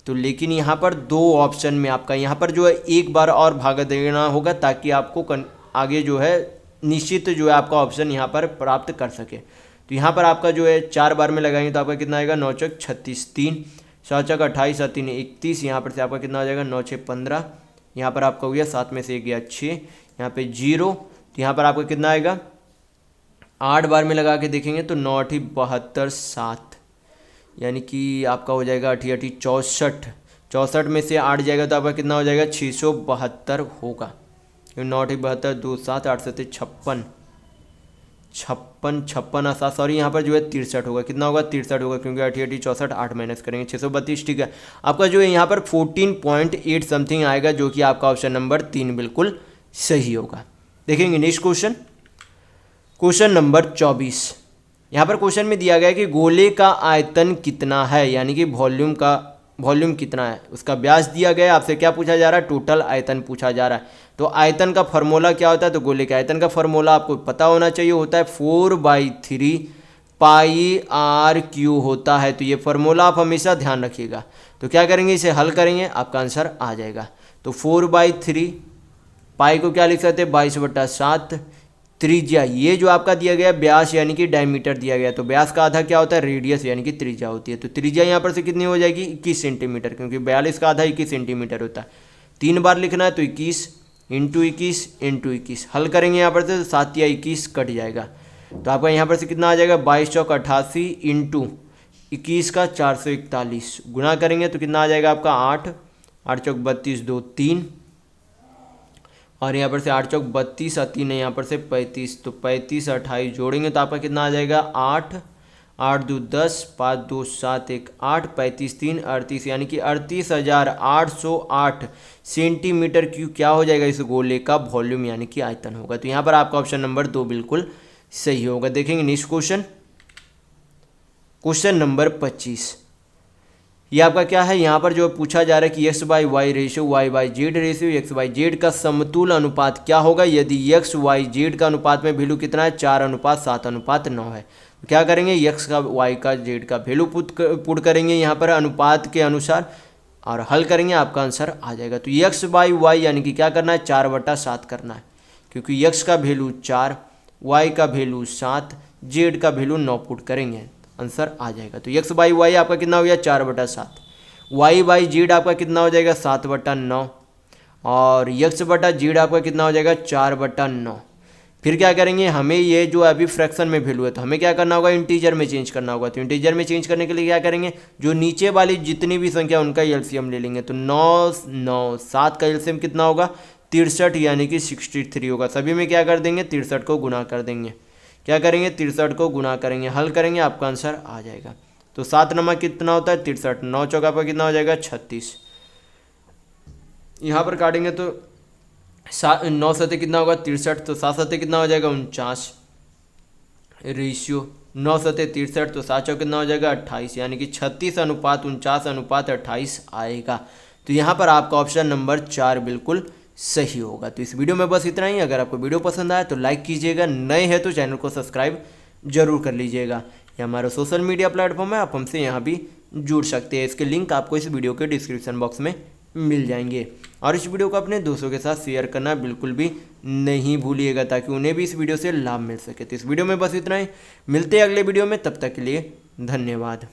तो लेकिन यहाँ पर 2 ऑप्शन में आपका यहाँ पर जो है एक बार और भाग देना होगा, ताकि आपको आगे जो है निश्चित जो है आपका ऑप्शन यहाँ पर प्राप्त कर सके। तो यहाँ पर आपका जो है 4 बार में लगाएंगे तो आपका कितना आएगा, 9 चौक 36, 3 7 चौक 28, 7 3 31, यहाँ पर से आपका कितना आ जाएगा, 9 6 15, यहाँ पर आपका हो गया 7 में से 1 गया 6, यहाँ पे 0। तो यहाँ पर आपका कितना आएगा, 8 बार में लगा के देखेंगे तो 9 8 72 7, यानी कि आपका हो जाएगा 8 8 64, 64 में से 8 जाएगा तो आपका कितना हो जाएगा, 672 होगा। 9 8 72 2 7 8 7 56 56 7, सॉरी यहाँ पर जो है 63 होगा, कितना होगा, 63 होगा, क्योंकि 8 8 64, 8 माइनस करेंगे 632, ठीक है। आपका जो है यहाँ पर 14.8 समथिंग आएगा, जो कि आपका ऑप्शन नंबर 3 बिल्कुल सही होगा। देखेंगे नेक्स्ट क्वेश्चन, क्वेश्चन नंबर 24। यहाँ पर क्वेश्चन में दिया गया है कि गोले का आयतन कितना है, यानी कि वॉल्यूम कितना है, उसका व्यास दिया गया है। आपसे क्या पूछा जा रहा है, टोटल आयतन पूछा जा रहा है। तो आयतन का फॉर्मूला क्या होता है, तो गोले के आयतन का फॉर्मूला आपको पता होना चाहिए, होता है 4/3 πr³ होता है। तो ये फॉर्मूला आप हमेशा ध्यान रखिएगा। तो क्या करेंगे, इसे हल करेंगे, आपका आंसर आ जाएगा। तो 4/3, पाई को क्या लिख सकते हैं, 22/7, त्रिज्या, ये जो आपका दिया गया व्यास यानी कि डायमीटर दिया गया, तो व्यास का आधा क्या होता है, रेडियस यानी कि त्रिज्या होती है। तो त्रिज्या यहाँ पर से कितनी हो जाएगी, 21 सेंटीमीटर, क्योंकि 42 का आधा 21 सेंटीमीटर होता है। 3 बार लिखना है तो 21 × 21 × 21, हल करेंगे यहाँ पर से, 7 या 21 कट जाएगा। तो आपका यहाँ पर से कितना आ जाएगा, 22 चौक 88 × 21 का 441, गुना करेंगे तो कितना आ जाएगा आपका 8 8 चौक 32 2 3, और यहाँ पर से 8 चौक 32 और 3 है यहाँ पर से 35, तो 35 28 जोड़ेंगे तो आपका कितना आ जाएगा 8 8 2 10 5 2 7 1 8 35 3 38, यानी कि 38,808 सेंटीमीटर क्यूब क्या हो जाएगा, इस गोले का वॉल्यूम यानी कि आयतन होगा। तो यहाँ पर आपका ऑप्शन नंबर 2 बिल्कुल सही होगा। देखेंगे नेक्स्ट क्वेश्चन, क्वेश्चन नंबर 25। ये आपका क्या है, यहाँ पर जो पूछा जा रहा है कि x/y ratio y/z ratio x/z का समतुल अनुपात क्या होगा यदि x/y/z का अनुपात में वैल्यू कितना है, 4:7:9 है। तो क्या करेंगे, x का y का z का वैल्यू पुट करेंगे यहाँ पर अनुपात के अनुसार और हल करेंगे, आपका आंसर आ जाएगा। तो x/y यानी कि क्या करना है, 4/7 करना है, क्योंकि x का वैल्यू 4, y का वैल्यू 7, z का वैल्यू 9 पुट करेंगे, आंसर आ जाएगा। तो x/y आपका कितना हो गया, 4/7, y/z आपका कितना हो जाएगा, 7/9, और x/z आपका कितना हो जाएगा, 4/9। फिर क्या करेंगे, हमें ये जो अभी फ्रैक्शन में वैल्यू है तो हमें क्या करना होगा, इंटीजर में चेंज करना होगा। तो इंटीजर में चेंज करने के लिए क्या करेंगे, जो नीचे वाली जितनी भी संख्या उनका एलसीएम ले लेंगे। तो 9 9 7 का एलसीएम कितना होगा, 63 यानी कि 63 होगा। सभी में क्या कर देंगे, 63 को गुना कर देंगे। क्या करेंगे, 63 को गुना करेंगे, हल करेंगे, आपका आंसर आ जाएगा। तो 7 नंबर कितना होता है, 63, 9 चौका पर कितना हो जाएगा, 36। यहाँ पर काटेंगे तो 9 सतह कितना होगा, 63, तो 7 सतह कितना हो जाएगा, 49 रेशियो 9 सतह 63, तो 7 चौक कितना हो जाएगा, 28, यानी कि 36:49:28 आएगा। तो यहाँ पर आपका ऑप्शन नंबर 4 बिल्कुल सही होगा। तो इस वीडियो में बस इतना ही। अगर आपको वीडियो पसंद आया तो लाइक कीजिएगा, नए हैं तो चैनल को सब्सक्राइब जरूर कर लीजिएगा। ये हमारा सोशल मीडिया प्लेटफॉर्म है, आप हमसे यहाँ भी जुड़ सकते हैं। इसके लिंक आपको इस वीडियो के डिस्क्रिप्शन बॉक्स में मिल जाएंगे। और इस वीडियो को अपने दोस्तों के साथ शेयर करना बिल्कुल भी नहीं भूलिएगा, ताकि उन्हें भी इस वीडियो से लाभ मिल सके। तो इस वीडियो में बस इतना ही, मिलते हैं अगले वीडियो में, तब तक के लिए धन्यवाद।